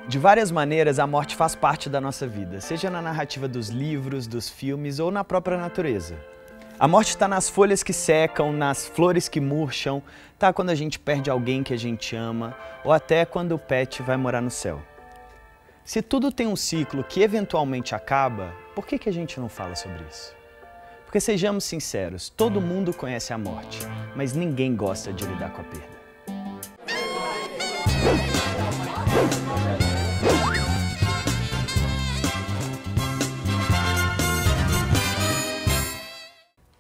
De várias maneiras, a morte faz parte da nossa vida, seja na narrativa dos livros, dos filmes ou na própria natureza. A morte está nas folhas que secam, nas flores que murcham, tá quando a gente perde alguém que a gente ama, ou até quando o pet vai morar no céu. Se tudo tem um ciclo que eventualmente acaba, por que a gente não fala sobre isso? Porque sejamos sinceros, todo mundo conhece a morte, mas ninguém gosta de lidar com a perda.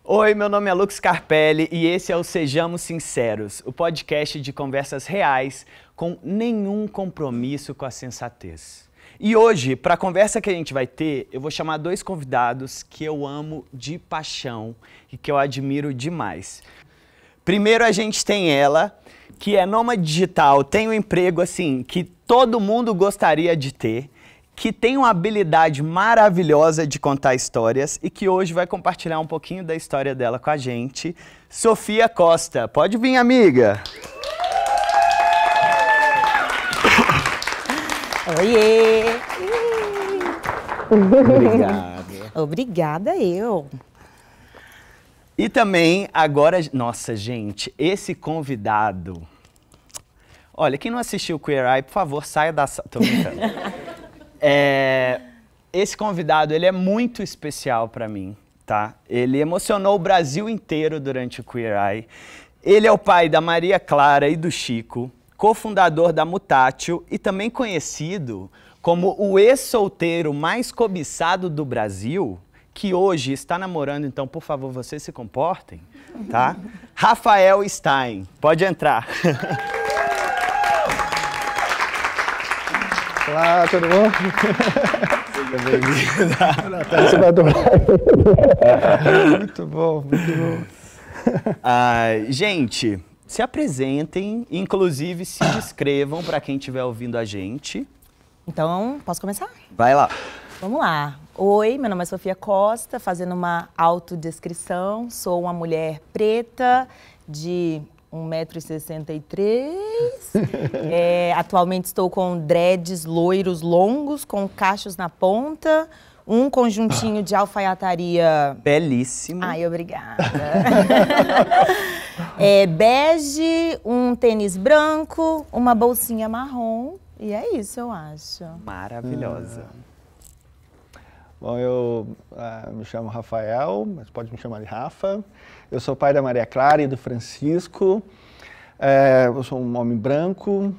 Oi, meu nome é Lucas Carpelli e esse é o Sejamos Sinceros, o podcast de conversas reais com nenhum compromisso com a sensatez. E hoje, para a conversa que a gente vai ter, eu vou chamar dois convidados que eu amo de paixão e que eu admiro demais. Primeiro a gente tem ela, que é nômade digital, tem um emprego assim que todo mundo gostaria de ter, que tem uma habilidade maravilhosa de contar histórias e que hoje vai compartilhar um pouquinho da história dela com a gente, Sofia Costa. Pode vir, amiga! Oiê! Obrigado. Obrigada, eu. E também, agora, nossa, gente, esse convidado... Olha, quem não assistiu Queer Eye, por favor, saia da sala. Tô brincando. Esse convidado, ele é muito especial para mim, tá? Ele emocionou o Brasil inteiro durante o Queer Eye. Ele é o pai da Maria Clara e do Chico, cofundador da Mutátil e também conhecido como o ex-solteiro mais cobiçado do Brasil, que hoje está namorando, então, por favor, vocês se comportem, tá? Rafael Stein, pode entrar. Olá, tudo bom? Seja bem-vinda. Você vai adorar. Muito bom, muito bom. Gente, se apresentem, inclusive se descrevam para quem estiver ouvindo a gente. Então, posso começar? Vai lá. Vamos lá. Oi, meu nome é Sofia Costa, fazendo uma autodescrição. Sou uma mulher preta de 1,63 m. Atualmente estou com dreads loiros longos, com cachos na ponta, um conjuntinho de alfaiataria... Belíssimo. Ai, obrigada. Bege, um tênis branco, uma bolsinha marrom. E é isso, eu acho. Maravilhosa. Bom, eu me chamo Rafael, mas pode me chamar de Rafa. Eu sou pai da Maria Clara e do Francisco. Eu sou um homem branco.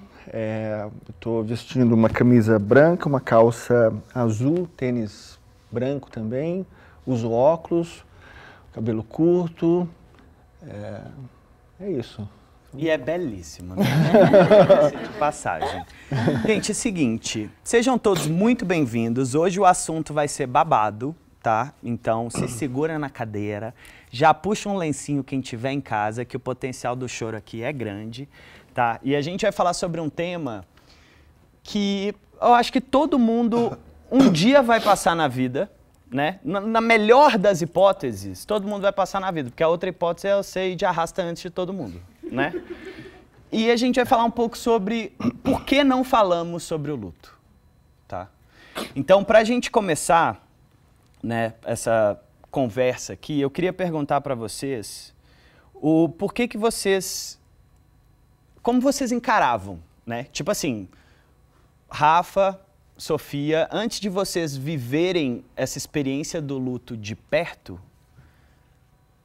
Estou vestindo uma camisa branca, uma calça azul, tênis branco também. Uso óculos, cabelo curto. É isso. E é belíssimo, né? De passagem. Gente, é o seguinte, sejam todos muito bem-vindos. Hoje o assunto vai ser babado, tá? Então, se segura na cadeira, já puxa um lencinho quem tiver em casa, que o potencial do choro aqui é grande, tá? E a gente vai falar sobre um tema que eu acho que todo mundo um dia vai passar na vida, né? Na melhor das hipóteses, todo mundo vai passar na vida, porque a outra hipótese é você ir de arrasta antes de todo mundo, né? E a gente vai falar um pouco sobre por que não falamos sobre o luto, tá? Então, pra gente começar, né, essa conversa aqui, eu queria perguntar para vocês o porquê que vocês, como vocês encaravam, né? Tipo assim, Rafa, Sofia, antes de vocês viverem essa experiência do luto de perto,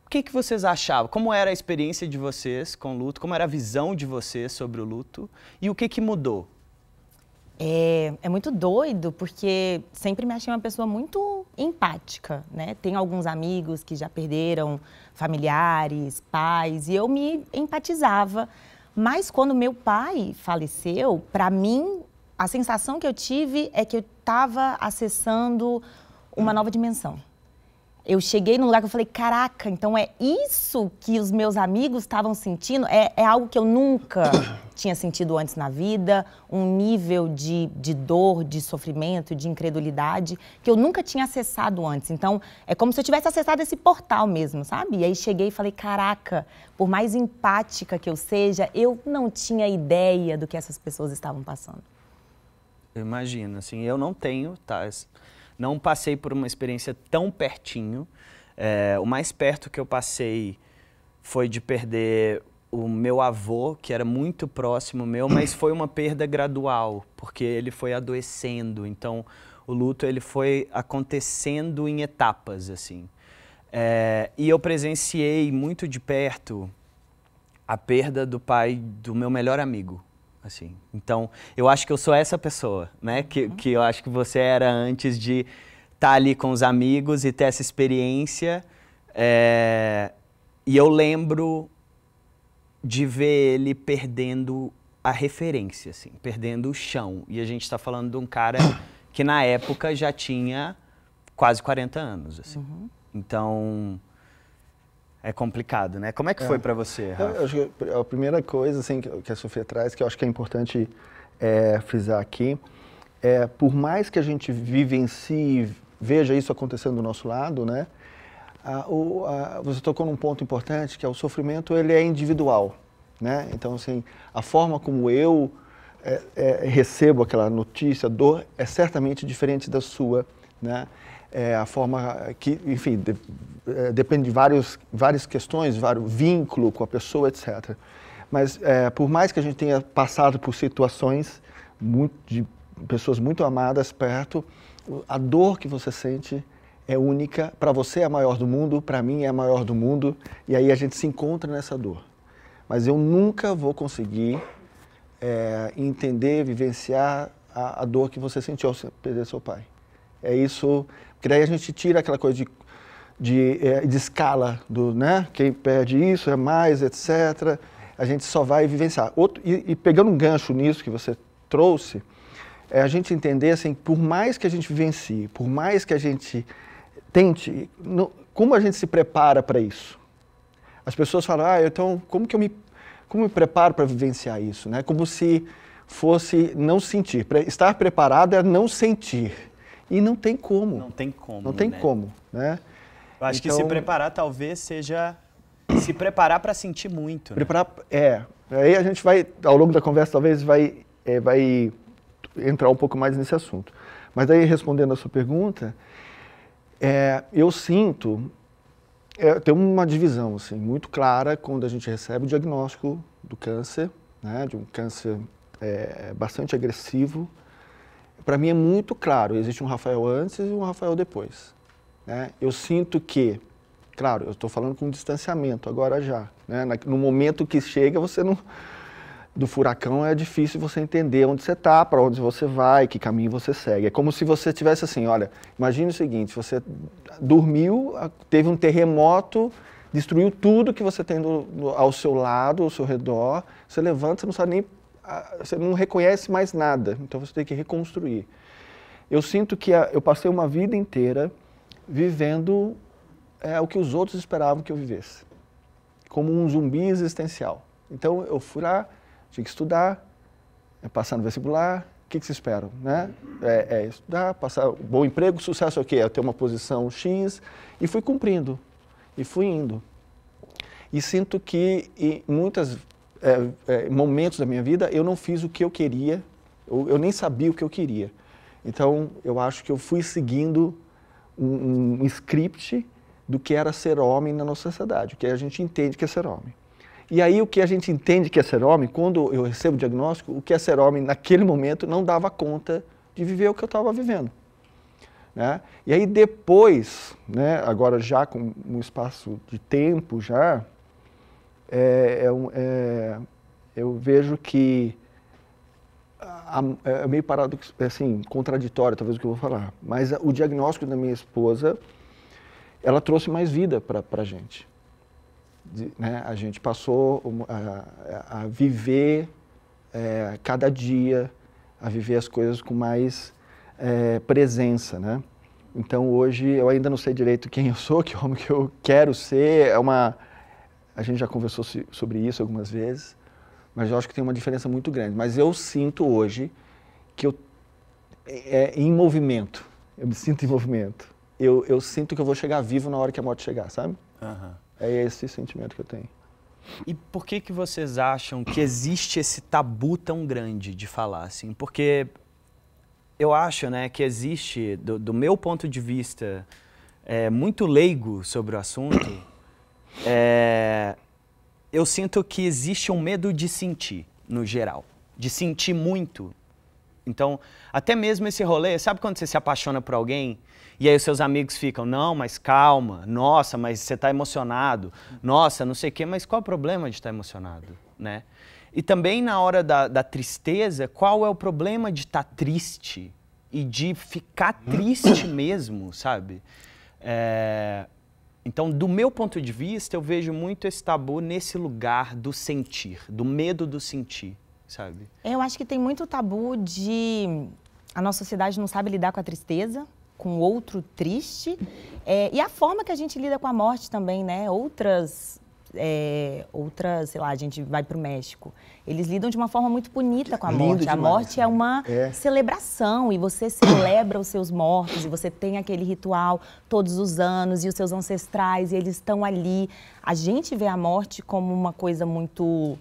o que vocês achavam? Como era a experiência de vocês com o luto? Como era a visão de vocês sobre o luto? E o que mudou? É muito doido, porque sempre me achei uma pessoa muito empática, né? Tenho alguns amigos que já perderam familiares, pais, e eu me empatizava. Mas quando meu pai faleceu, para mim, a sensação que eu tive é que eu estava acessando uma nova dimensão. Eu cheguei num lugar que eu falei, caraca, então é isso que os meus amigos estavam sentindo? É algo que eu nunca tinha sentido antes na vida, um nível de dor, de sofrimento, de incredulidade, que eu nunca tinha acessado antes. Então, é como se eu tivesse acessado esse portal mesmo, sabe? E aí cheguei e falei, caraca, por mais empática que eu seja, eu não tinha ideia do que essas pessoas estavam passando. Eu imagino, assim, eu não tenho, tá? Não passei por uma experiência tão pertinho. O mais perto que eu passei foi de perder o meu avô, que era muito próximo meu, mas foi uma perda gradual, porque ele foi adoecendo. Então, o luto ele foi acontecendo em etapas, assim. E eu presenciei muito de perto a perda do pai do meu melhor amigo, assim. Então, eu acho que eu sou essa pessoa, né? Que eu acho que você era antes de estar ali com os amigos e ter essa experiência. E eu lembro de ver ele perdendo a referência, assim, perdendo o chão. E a gente está falando de um cara que na época já tinha quase 40 anos, assim. Então, é complicado, né? Como é que foi para você, Rafa? Eu acho que a primeira coisa assim, que a Sofia traz, que eu acho que é importante frisar aqui, por mais que a gente vivencie, veja isso acontecendo do nosso lado, né? Você tocou num ponto importante, que é o sofrimento, ele é individual, né? Então, assim, a forma como eu recebo aquela notícia, a dor, é certamente diferente da sua, né? A forma que, enfim, depende de várias questões, vários vínculo com a pessoa, etc. Mas, por mais que a gente tenha passado por situações de pessoas muito amadas perto, a dor que você sente é única, para você é a maior do mundo, para mim é a maior do mundo, e aí a gente se encontra nessa dor. Mas eu nunca vou conseguir entender, vivenciar a dor que você sentiu ao perder seu pai. É isso, porque daí a gente tira aquela coisa de escala, né? Quem perde isso é mais, etc. A gente só vai vivenciar. E pegando um gancho nisso que você trouxe, a gente entender, assim, por mais que a gente vivencie, por mais que a gente tente, como a gente se prepara para isso? As pessoas falam, então como eu me preparo para vivenciar isso, né? Como se fosse não sentir. Estar preparado é não sentir. E não tem como. Não tem como, Não tem né? como, né? Eu acho que se preparar talvez seja se preparar para sentir muito, né? Preparar, Aí a gente vai, ao longo da conversa, talvez vai entrar um pouco mais nesse assunto. Mas daí, respondendo a sua pergunta, eu sinto, tem uma divisão assim, muito clara quando a gente recebe o diagnóstico do câncer, né, de um câncer bastante agressivo. Para mim é muito claro, existe um Rafael antes e um Rafael depois, né? Eu sinto que, claro, eu estou falando com distanciamento agora já, né? No momento que chega, do furacão é difícil você entender onde você está, para onde você vai, que caminho você segue. É como se você tivesse assim, olha, imagine o seguinte, você dormiu, teve um terremoto, destruiu tudo que você tem ao seu lado, ao seu redor, você levanta, você não sabe nem, você não reconhece mais nada, então você tem que reconstruir. Eu sinto que eu passei uma vida inteira vivendo o que os outros esperavam que eu vivesse, como um zumbi existencial. Então eu fui lá, tinha que estudar, passar no vestibular, o que vocês esperam, né? Estudar, passar bom emprego, sucesso é o quê? É ter uma posição X, e fui cumprindo, e fui indo. E sinto que em muitos momentos da minha vida eu não fiz o que eu queria, eu nem sabia o que eu queria. Então eu acho que eu fui seguindo um script do que era ser homem na nossa sociedade, o que a gente entende que é ser homem. E aí o que a gente entende que é ser homem, quando eu recebo o diagnóstico, o que é ser homem naquele momento não dava conta de viver o que eu estava vivendo, né? E aí depois, né, agora já com um espaço de tempo já, eu vejo que é meio paradoxo, assim, contraditório talvez o que eu vou falar, mas o diagnóstico da minha esposa, ela trouxe mais vida para a gente. Né? A gente passou a viver cada dia, a viver as coisas com mais presença, né? Então hoje eu ainda não sei direito quem eu sou, que homem que eu quero ser, a gente já conversou sobre isso algumas vezes, mas eu acho que tem uma diferença muito grande. Mas eu sinto hoje que em movimento, eu me sinto em movimento. Eu sinto que eu vou chegar vivo na hora que a morte chegar, sabe? Uhum. É esse sentimento que eu tenho. E por que vocês acham que existe esse tabu tão grande de falar, assim? Porque eu acho, né, que existe, do meu ponto de vista, muito leigo sobre o assunto, eu sinto que existe um medo de sentir, no geral. De sentir muito. Então, até mesmo esse rolê, sabe quando você se apaixona por alguém e aí os seus amigos ficam, não, mas calma, nossa, mas você está emocionado, nossa, não sei o quê, mas qual é o problema de estar emocionado, né? E também na hora da tristeza, qual é o problema de estar triste e de ficar triste mesmo, sabe? Então, do meu ponto de vista, eu vejo muito esse tabu nesse lugar do sentir, do medo do sentir, sabe? Eu acho que tem muito tabu de... A nossa sociedade não sabe lidar com a tristeza, com o outro triste. E a forma que a gente lida com a morte também, né? Outras, sei lá, a gente vai para o México. Eles lidam de uma forma muito bonita com a morte. Demais, a morte é uma celebração e você celebra os seus mortos e você tem aquele ritual todos os anos e os seus ancestrais e eles estão ali. A gente vê a morte como uma coisa muito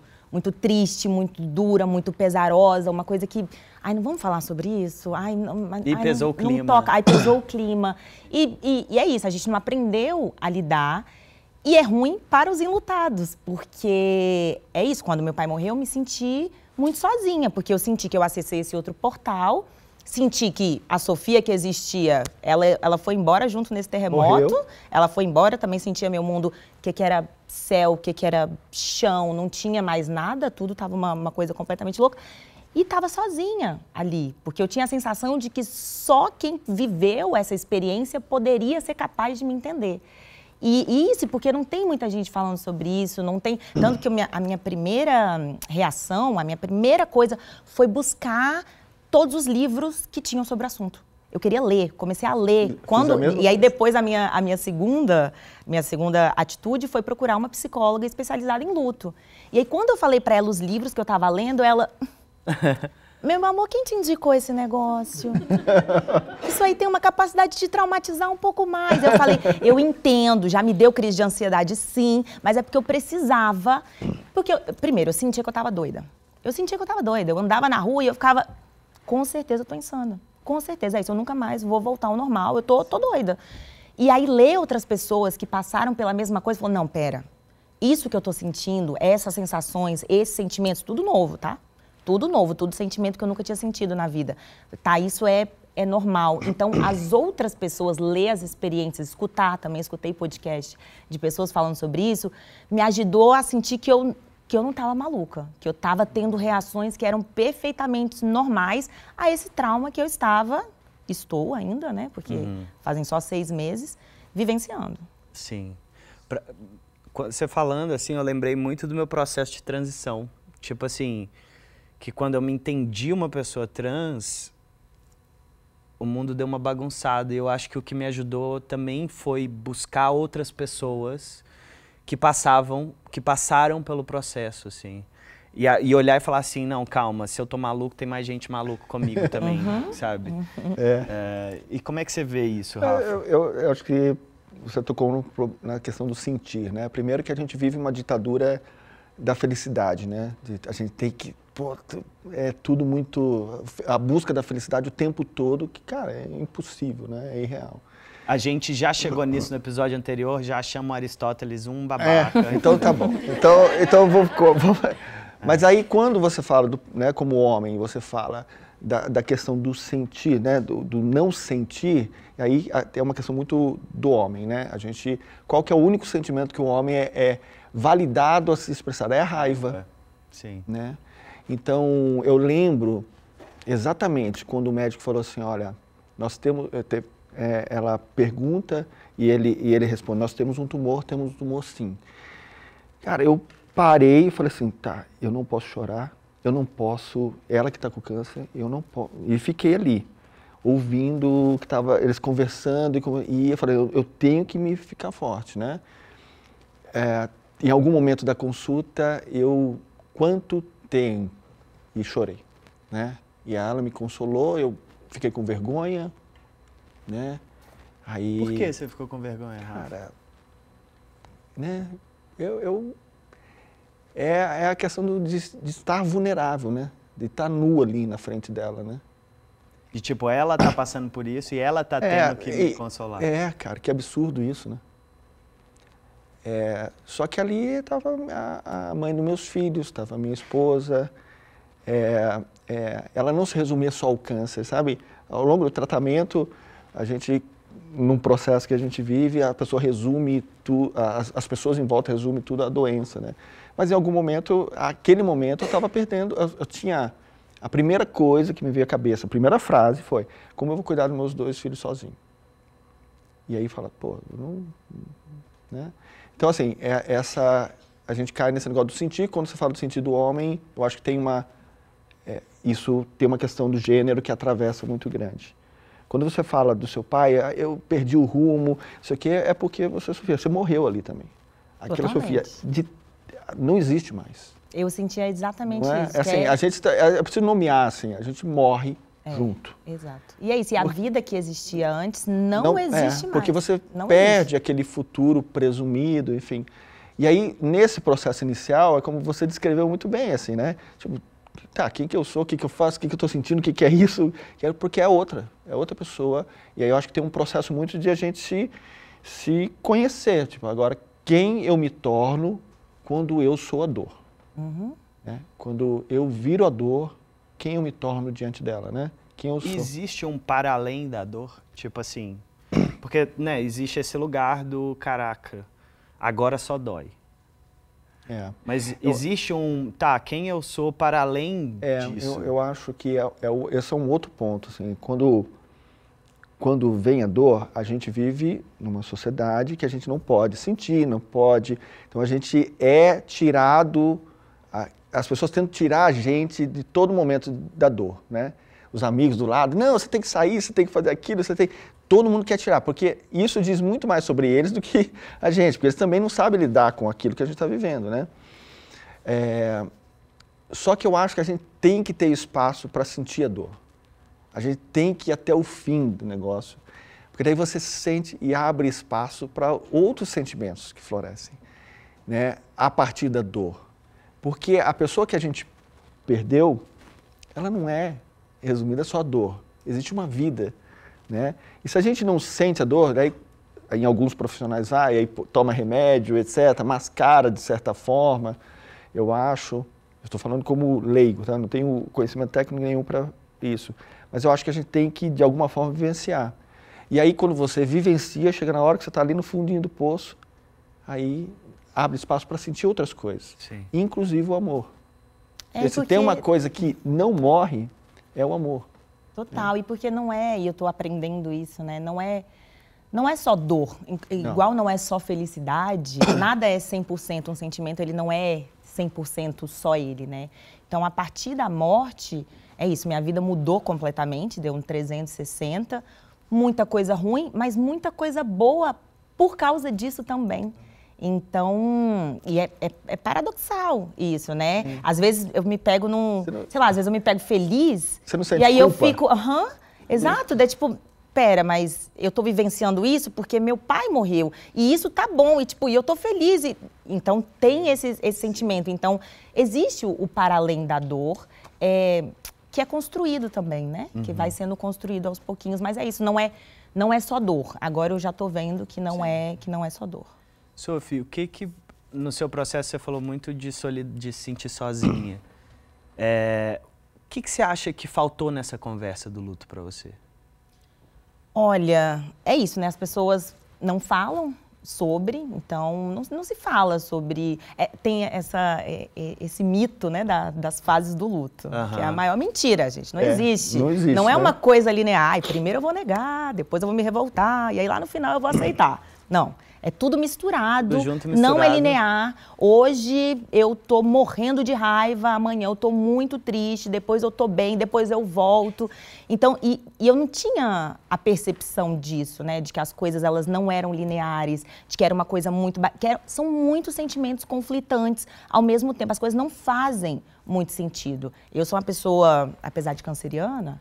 triste, muito dura, muito pesarosa, uma coisa que... Ai, não vamos falar sobre isso? Pesou o clima. Não toca. Ai, pesou o clima. E é isso, a gente não aprendeu a lidar. E é ruim para os enlutados, porque é isso, quando meu pai morreu, eu me senti muito sozinha, porque eu senti que eu acessei esse outro portal, senti que a Sofia que existia, ela foi embora junto nesse terremoto, morreu. Ela foi embora, também sentia meu mundo, o que era céu, o que era chão, não tinha mais nada, tudo estava uma coisa completamente louca. E estava sozinha ali, porque eu tinha a sensação de que só quem viveu essa experiência poderia ser capaz de me entender. E isso porque não tem muita gente falando sobre isso, não tem... Tanto que a minha primeira reação, a minha primeira coisa foi buscar todos os livros que tinham sobre o assunto. Eu queria ler, comecei a ler. E aí depois a minha segunda atitude foi procurar uma psicóloga especializada em luto. E aí quando eu falei para ela os livros que eu estava lendo, ela... Meu amor, quem te indicou esse negócio? Isso aí tem uma capacidade de traumatizar um pouco mais. Eu falei, eu entendo, já me deu crise de ansiedade sim, mas é porque eu precisava. Porque, primeiro, eu sentia que eu estava doida. Eu andava na rua e eu ficava, com certeza eu tô insana. Com certeza, é isso, eu nunca mais vou voltar ao normal, eu tô doida. E aí ler outras pessoas que passaram pela mesma coisa, falou, não, pera, isso que eu tô sentindo, essas sensações, esses sentimentos, tudo novo, tá? Tudo novo, tudo sentimento que eu nunca tinha sentido na vida. Tá, isso é normal. Então, as outras pessoas, ler as experiências, escutar, também escutei podcast de pessoas falando sobre isso, me ajudou a sentir que eu não estava maluca, que eu estava tendo reações que eram perfeitamente normais a esse trauma que eu estou ainda, né? Porque fazem só 6 meses, vivenciando. Sim. Você falando assim, eu lembrei muito do meu processo de transição. Tipo assim... que quando eu me entendi uma pessoa trans, o mundo deu uma bagunçada. E eu acho que o que me ajudou também foi buscar outras pessoas que passaram pelo processo, assim. E olhar e falar assim, não, calma, se eu tô maluco, tem mais gente maluco comigo também, sabe? E como é que você vê isso, Rafa? Eu acho que você tocou na questão do sentir, né? Primeiro que a gente vive uma ditadura da felicidade, né? A gente tem que... é tudo muito... A busca da felicidade o tempo todo, que, cara, é impossível, né? É irreal. A gente já chegou nisso no episódio anterior, já chama Aristóteles um babaca. Então tá bom. Então eu vou... Mas aí quando você fala, né, como homem, você fala da questão do sentir, né? Do não sentir, aí é uma questão muito do homem, né? Qual que é o único sentimento que o homem é validado a se expressar? É a raiva. Sim. Né? Então, eu lembro exatamente quando o médico falou assim, olha, nós temos... ela pergunta e ele responde, nós temos um tumor sim. Cara, eu parei e falei assim, tá, eu não posso chorar, eu não posso... Ela que está com câncer, eu não posso... E fiquei ali, ouvindo que tava eles conversando e eu falei, eu tenho que me ficar forte, né? Em algum momento da consulta, quanto tem? E chorei, né? E ela me consolou, eu fiquei com vergonha, né? Aí... Por que você ficou com vergonha, Rafa? Cara, né? É a questão de estar vulnerável, né? De estar nu ali na frente dela, né? De tipo, ela tá passando por isso e ela tá tendo que me consolar. Cara, que absurdo isso, né? Só que ali estava a mãe dos meus filhos, estava a minha esposa. Ela não se resumia só ao câncer, sabe? Ao longo do tratamento, a gente, num processo que a gente vive, a pessoa resume tudo, as pessoas em volta resumem tudo à doença, né? Mas em algum momento, aquele momento, eu estava perdendo, eu tinha... A primeira coisa que me veio à cabeça, a primeira frase foi: como eu vou cuidar dos meus 2 filhos sozinho? E aí fala, pô, não... Né? Então, assim, a gente cai nesse negócio do sentir. Quando você fala do sentir do homem, eu acho que tem isso tem uma questão do gênero que atravessa muito grande. Quando você fala do seu pai, eu perdi o rumo, isso aqui é porque você morreu ali também. Aquela Sofia, não existe mais. Eu sentia exatamente isso. Assim, a gente é preciso nomear, assim, a gente morre junto. Exato. E é isso, e a vida que existia antes não existe mais. Porque você perde aquele futuro presumido, enfim. E aí, nesse processo inicial, é como você descreveu muito bem, assim, né? Tipo, tá, quem que eu sou, o que que eu faço, o que que eu estou sentindo, o que que é isso? Porque é outra pessoa. E aí eu acho que tem um processo muito de a gente se conhecer. Tipo, agora, quem eu me torno quando eu sou a dor. Né? Quando eu viro a dor, quem eu me torno diante dela, né? Quem eu sou. Existe um para além da dor? Tipo assim, porque, né, existe esse lugar do caraca, agora só dói. Mas existe quem eu sou para além disso? Eu acho que esse é um outro ponto, assim, quando vem a dor, a gente vive numa sociedade que a gente não pode sentir, não pode, então a gente é tirado, as pessoas tentam tirar a gente de todo momento da dor, né? Os amigos do lado, não, você tem que sair, você tem que fazer aquilo, todo mundo quer tirar, porque isso diz muito mais sobre eles do que a gente, porque eles também não sabem lidar com aquilo que a gente está vivendo, né? Só que eu acho que a gente tem que ter espaço para sentir a dor. A gente tem que ir até o fim do negócio, porque daí você sente e abre espaço para outros sentimentos que florescem, né? A partir da dor. Porque a pessoa que a gente perdeu, ela não é resumida só a dor. Existe uma vida, né? E se a gente não sente a dor, daí em alguns profissionais aí toma remédio, etc., mascara de certa forma, eu acho. Eu estou falando como leigo, tá? Não tenho conhecimento técnico nenhum para isso. Mas eu acho que a gente tem que, de alguma forma, vivenciar. E aí, quando você vivencia, chega na hora que você está ali no fundinho do poço, aí abre espaço para sentir outras coisas, inclusive o amor. Se tem uma coisa que não morre, é o amor. Total, e porque não é, e eu estou aprendendo isso, né? Não é só dor, igual não é só felicidade, nada é 100% um sentimento, ele não é 100% só ele, né? Então, a partir da morte, é isso, minha vida mudou completamente, deu um 360, muita coisa ruim, mas muita coisa boa por causa disso também. Então, e é paradoxal isso, né? Às vezes eu me pego sei lá, às vezes eu me pego feliz. Você não sente e aí culpa? eu fico, exato, daí tipo, pera, mas eu tô vivenciando isso porque meu pai morreu. E isso tá bom, e tipo, eu tô feliz. Então tem esse sentimento. Então, existe o para além da dor, que é construído também, né? Que vai sendo construído aos pouquinhos, mas é isso, não é só dor. Agora eu já tô vendo que não é só dor. Sophie, o que no seu processo você falou muito de sentir sozinha. O que você acha que faltou nessa conversa do luto para você? Olha, é isso, né? As pessoas não falam sobre, então não se fala sobre... tem esse mito, né, das fases do luto, que é a maior mentira, gente. Não existe. Não existe, não é né? uma coisa linear. Primeiro eu vou negar, depois eu vou me revoltar, e aí lá no final eu vou aceitar. Não. É tudo misturado, não é linear. Hoje eu tô morrendo de raiva, amanhã eu tô muito triste, depois eu tô bem, depois eu volto. Então, e eu não tinha a percepção disso, né? De que as coisas elas não eram lineares, de que era uma coisa muito... são muitos sentimentos conflitantes ao mesmo tempo. As coisas não fazem muito sentido. Eu sou uma pessoa, apesar de canceriana,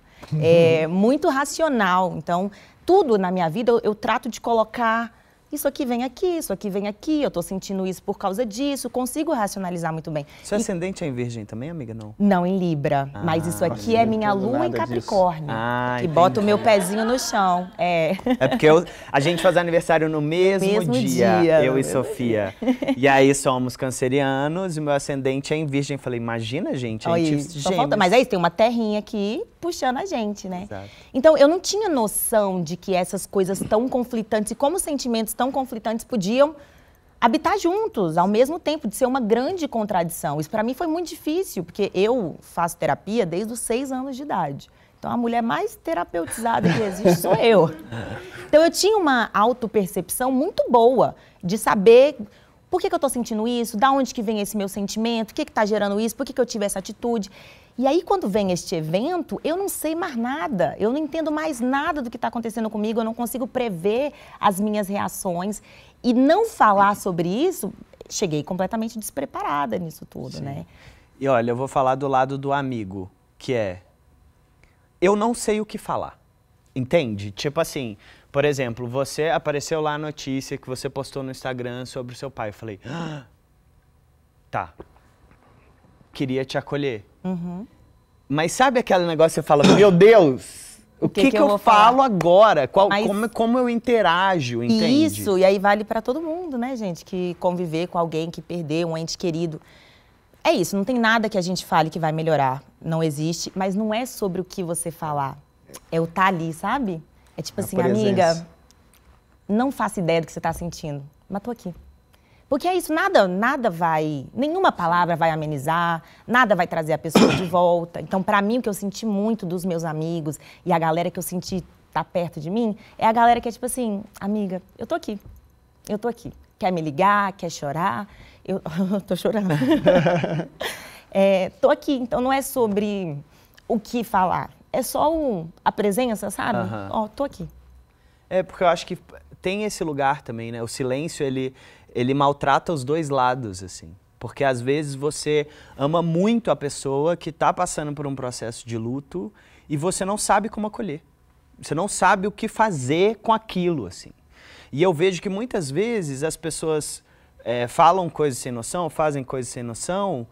muito racional. Então, tudo na minha vida eu trato de colocar isso aqui vem aqui, isso aqui vem aqui, eu tô sentindo isso por causa disso, consigo racionalizar muito bem. Seu ascendente é em Virgem também, amiga, não? Não, em Libra, mas isso aqui é minha lua em Capricórnio, que bota o meu pezinho no chão. É porque a gente faz aniversário no mesmo dia, eu e Sofia. E aí somos cancerianos e meu ascendente é em Virgem. Falei, imagina, gente, a gente mas aí tem uma terrinha aqui puxando a gente, né? Exato. Então, eu não tinha noção de que essas coisas tão conflitantes e como sentimentos tão conflitantes podiam habitar juntos, ao mesmo tempo, de ser uma grande contradição. Isso para mim foi muito difícil, porque eu faço terapia desde os 6 anos de idade. Então, a mulher mais terapeutizada que existe sou eu. Então, eu tinha uma autopercepção muito boa de saber por que eu estou sentindo isso, da onde que vem esse meu sentimento, o que está gerando isso, por que eu tive essa atitude. E aí, quando vem este evento, eu não sei mais nada, eu não entendo mais nada do que está acontecendo comigo, eu não consigo prever as minhas reações. E não falar sobre isso, cheguei completamente despreparada nisso tudo, né? E olha, eu vou falar do lado do amigo, que é, eu não sei o que falar, entende? Tipo assim, por exemplo, você apareceu lá a notícia que você postou no Instagram sobre o seu pai. Eu falei, tá, queria te acolher. Mas sabe aquele negócio que você fala, meu Deus, o que eu falo agora? Como eu interajo, entende? Isso, e aí vale para todo mundo, né, gente, que conviver com alguém que perdeu um ente querido. É isso, não tem nada que a gente fale que vai melhorar, não existe, mas não é sobre o que você falar, é o estar ali, sabe? É tipo assim, amiga, não faço ideia do que você está sentindo, mas tô aqui. Porque é isso, nada vai, nenhuma palavra vai amenizar, nada vai trazer a pessoa de volta. Então, para mim, o que eu senti muito dos meus amigos e a galera que eu senti tá perto de mim, é a galera que é tipo assim, amiga, eu tô aqui. Quer me ligar, quer chorar? Eu tô chorando. Tô aqui, então não é sobre o que falar, é só a presença, sabe? Ó, tô aqui. É, porque eu acho que tem esse lugar também, né? O silêncio, ele maltrata os dois lados, assim. Porque às vezes você ama muito a pessoa que está passando por um processo de luto e você não sabe como acolher. Você não sabe o que fazer com aquilo, assim. E eu vejo que muitas vezes as pessoas falam coisas sem noção, fazem coisas sem noção,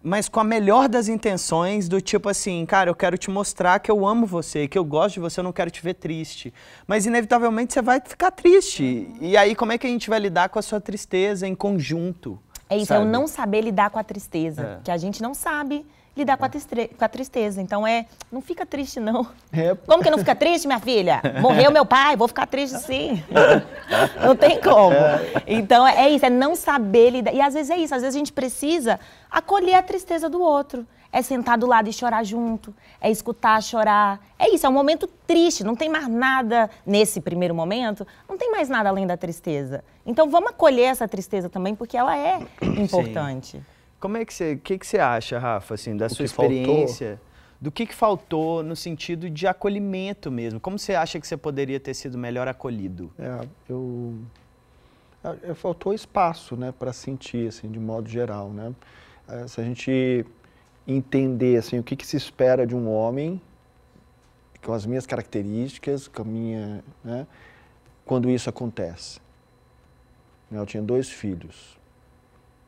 mas com a melhor das intenções, do tipo assim, cara, eu quero te mostrar que eu amo você, que eu gosto de você, eu não quero te ver triste. Mas inevitavelmente você vai ficar triste. E aí como é que a gente vai lidar com a sua tristeza em conjunto? É isso, sabe? É o não saber lidar com a tristeza, que a gente não sabe lidar com a tristeza. Então não fica triste não. Como que não fica triste, minha filha? Morreu meu pai, vou ficar triste sim. Não tem como. Então é isso, é não saber lidar. E às vezes é isso, às vezes a gente precisa acolher a tristeza do outro. É sentar do lado e chorar junto, é escutar chorar. É isso, é um momento triste, não tem mais nada nesse primeiro momento, não tem mais nada além da tristeza. Então vamos acolher essa tristeza também, porque ela é importante. Sim. Como é que você acha, Rafa, assim, da sua experiência, do que faltou no sentido de acolhimento mesmo? Como você acha que você poderia ter sido melhor acolhido? Faltou espaço, né, para sentir, assim, de modo geral, né? Se a gente entender, assim, o que se espera de um homem, com as minhas características, com a minha, né, quando isso acontece. Eu tinha 2 filhos.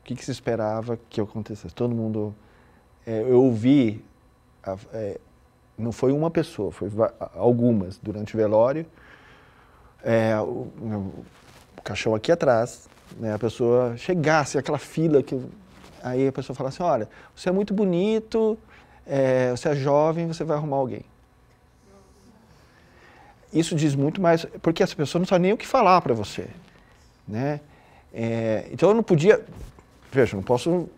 O que se esperava que acontecesse? Todo mundo... eu ouvi, não foi uma pessoa, foi algumas durante o velório. O caixão aqui atrás, né, a pessoa chegasse, aquela fila, aí a pessoa fala assim, olha, você é muito bonito, você é jovem, você vai arrumar alguém. Isso diz muito mais, porque essa pessoa não sabe nem o que falar para você, né? Então eu não podia... Veja, eu não posso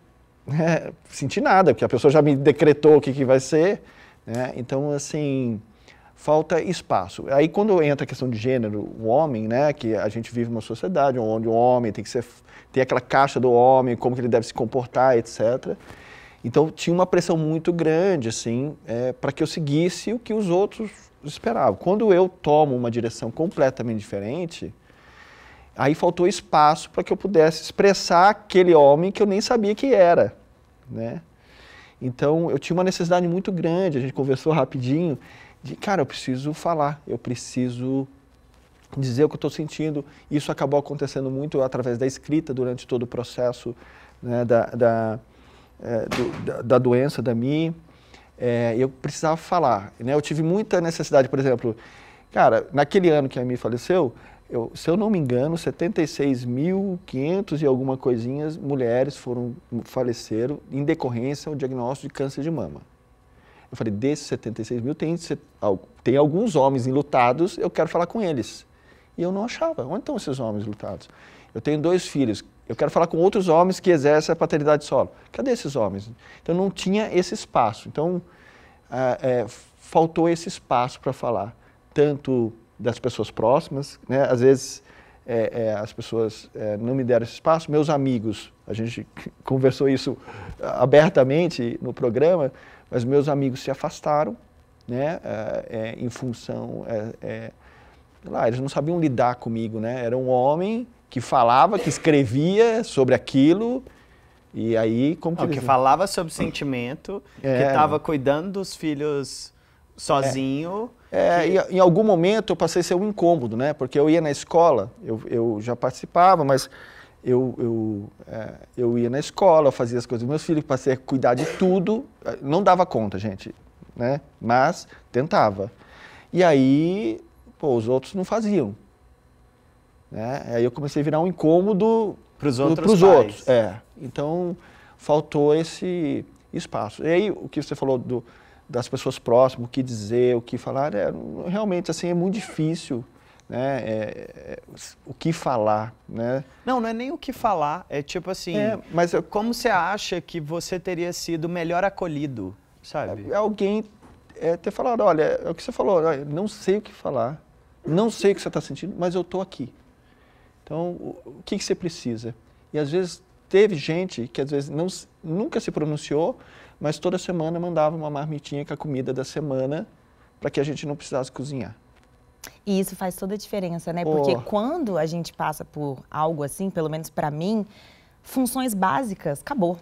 sentir nada, porque a pessoa já me decretou o que vai ser, né? Então, assim, falta espaço. Aí, quando entra a questão de gênero, o homem, né, que a gente vive uma sociedade onde o homem tem que ter aquela caixa do homem, como que ele deve se comportar, etc. Então, tinha uma pressão muito grande, assim, para que eu seguisse o que os outros esperavam. Quando eu tomo uma direção completamente diferente... Aí faltou espaço para que eu pudesse expressar aquele homem que eu nem sabia que era, né? Então, eu tinha uma necessidade muito grande, a gente conversou rapidinho, de, cara, eu preciso falar, eu preciso dizer o que eu estou sentindo. Isso acabou acontecendo muito através da escrita durante todo o processo, né, da doença da Mi. Eu precisava falar, né? Eu tive muita necessidade, por exemplo, cara, naquele ano que a Mi faleceu, se eu não me engano, 76.500 e alguma coisinhas mulheres faleceram em decorrência ao diagnóstico de câncer de mama. Eu falei, desses 76 mil, tem alguns homens enlutados, eu quero falar com eles. E eu não achava. Onde estão esses homens enlutados? Eu tenho 2 filhos, eu quero falar com outros homens que exercem a paternidade solo. Cadê esses homens? Então não tinha esse espaço. Então faltou esse espaço para falar, tanto das pessoas próximas, né? Às vezes as pessoas não me deram esse espaço, meus amigos, a gente conversou isso abertamente no programa, mas meus amigos se afastaram, né? Em função, eles não sabiam lidar comigo, né? Era um homem que falava, que escrevia sobre aquilo, e aí como que que falava sobre sentimento, que estava cuidando dos filhos sozinho. Em algum momento eu passei a ser um incômodo, né? Porque eu ia na escola, eu já participava, mas eu ia na escola, eu fazia as coisas dos meus filhos, passei a cuidar de tudo, não dava conta, gente, né? Mas tentava. E aí, os outros não faziam, né? Aí eu comecei a virar um incômodo para os outros. Então, faltou esse espaço. E aí, o que você falou das pessoas próximas, o que dizer, o que falar, realmente, assim, é muito difícil, né? O que falar, né? Não é nem o que falar, é tipo assim, mas como você acha que você teria sido melhor acolhido, sabe? Alguém ter falado, olha, é o que você falou, não sei o que falar, não sei o que você está sentindo, mas eu estou aqui. Então, o que você precisa? E às vezes teve gente que às vezes nunca se pronunciou, mas toda semana mandava uma marmitinha com a comida da semana para que a gente não precisasse cozinhar. E isso faz toda a diferença, né? Porque quando a gente passa por algo assim, pelo menos para mim, funções básicas, acabou.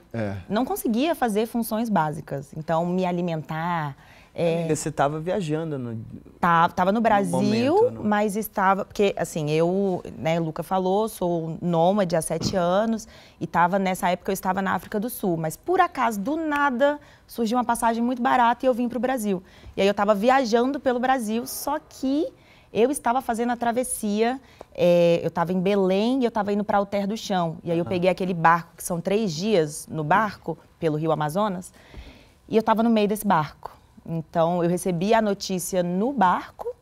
Não conseguia fazer funções básicas. Então, me alimentar... Você estava viajando Tava no Brasil, momento, mas estava... Porque, assim, o Luca falou, sou nômade há 7 anos e nessa época eu estava na África do Sul. Mas, por acaso, do nada, surgiu uma passagem muito barata e eu vim para o Brasil. E aí eu estava viajando pelo Brasil, só que eu estava fazendo a travessia, eu estava em Belém e eu estava indo para Alter do Chão. E aí eu peguei aquele barco, que são 3 dias no barco, pelo Rio Amazonas, e eu estava no meio desse barco. Então, eu recebi a notícia no barco,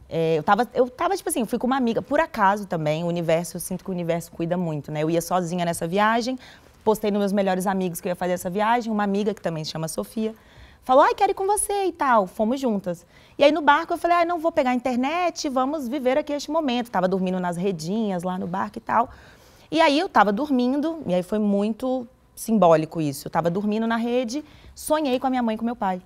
eu tava tipo assim, fui com uma amiga, por acaso também, eu sinto que o universo cuida muito, né? Eu ia sozinha nessa viagem, postei nos meus melhores amigos que eu ia fazer essa viagem, uma amiga que também se chama Sofia, falou, quero ir com você e tal, fomos juntas. E aí no barco eu falei, não vou pegar a internet, vamos viver aqui este momento. Tava dormindo nas redinhas lá no barco e tal. E aí eu tava dormindo, e aí foi muito simbólico isso, eu tava dormindo na rede, sonhei com a minha mãe e com meu pai.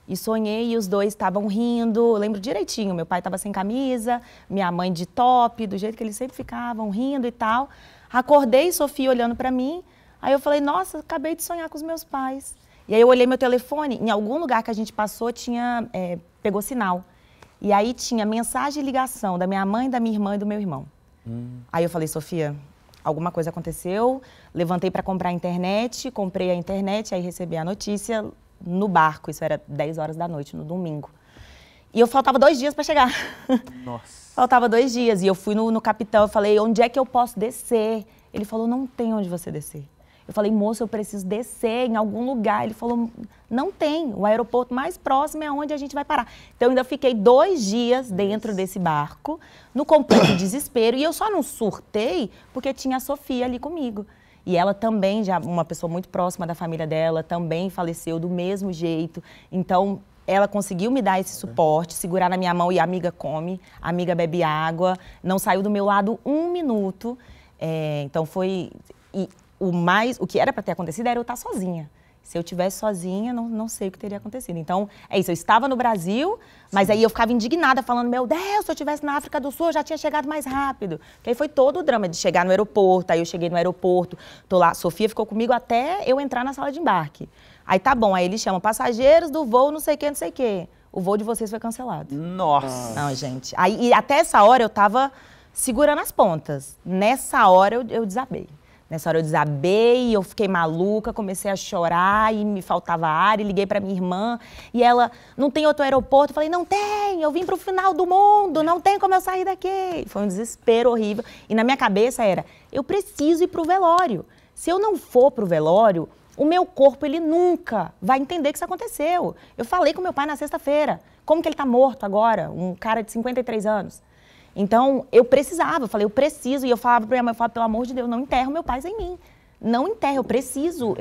E sonhei e os dois estavam rindo, eu lembro direitinho, meu pai estava sem camisa, minha mãe de top, do jeito que eles sempre ficavam, rindo e tal. Acordei, Sofia olhando para mim, aí eu falei, nossa, acabei de sonhar com os meus pais. E aí eu olhei meu telefone, em algum lugar que a gente passou pegou sinal. E aí tinha mensagem e ligação da minha mãe, da minha irmã e do meu irmão. Aí eu falei, Sofia, alguma coisa aconteceu, levantei para comprar a internet, comprei a internet, aí recebi a notícia no barco, isso era 10 horas da noite, no domingo. E eu faltava 2 dias para chegar. Nossa. Faltava 2 dias. E eu fui no capitão, eu falei, onde é que eu posso descer? Ele falou, não tem onde você descer. Eu falei, moço, eu preciso descer em algum lugar. Ele falou, não tem. O aeroporto mais próximo é onde a gente vai parar. Então, eu ainda fiquei 2 dias dentro desse barco, no completo desespero. E eu só não surtei porque tinha a Sofia ali comigo. E ela também, já uma pessoa muito próxima da família dela, também faleceu do mesmo jeito. Então, ela conseguiu me dar esse suporte, segurar na minha mão e a amiga come, a amiga bebe água, não saiu do meu lado 1 minuto. Então, foi... E o que era para ter acontecido era eu estar sozinha. Se eu estivesse sozinha, não sei o que teria acontecido. Então, é isso, eu estava no Brasil, mas aí eu ficava indignada, falando, meu Deus, se eu estivesse na África do Sul, eu já tinha chegado mais rápido. Porque aí foi todo o drama de chegar no aeroporto, aí eu cheguei no aeroporto, tô lá, Sofia ficou comigo até eu entrar na sala de embarque. Aí tá bom, aí eles chamam passageiros do voo não sei o que, não sei o que. o voo de vocês foi cancelado. Nossa! Não, gente. Aí, e até essa hora eu tava segurando as pontas. Nessa hora eu desabei. Nessa hora eu desabei, eu fiquei maluca, comecei a chorar e me faltava ar, e liguei pra minha irmã. E ela, não tem outro aeroporto? Eu falei, não tem, eu vim pro final do mundo, não tem como eu sair daqui. Foi um desespero horrível. E na minha cabeça era, eu preciso ir pro velório. Se eu não for pro velório, o meu corpo, ele nunca vai entender que isso aconteceu. Eu falei com meu pai na sexta-feira, como que ele tá morto agora? Um cara de 53 anos. Então, eu precisava, eu falei, eu preciso, e eu falava pra minha mãe, eu falava, pelo amor de Deus, não enterra o meu pai sem mim. Não enterra, eu preciso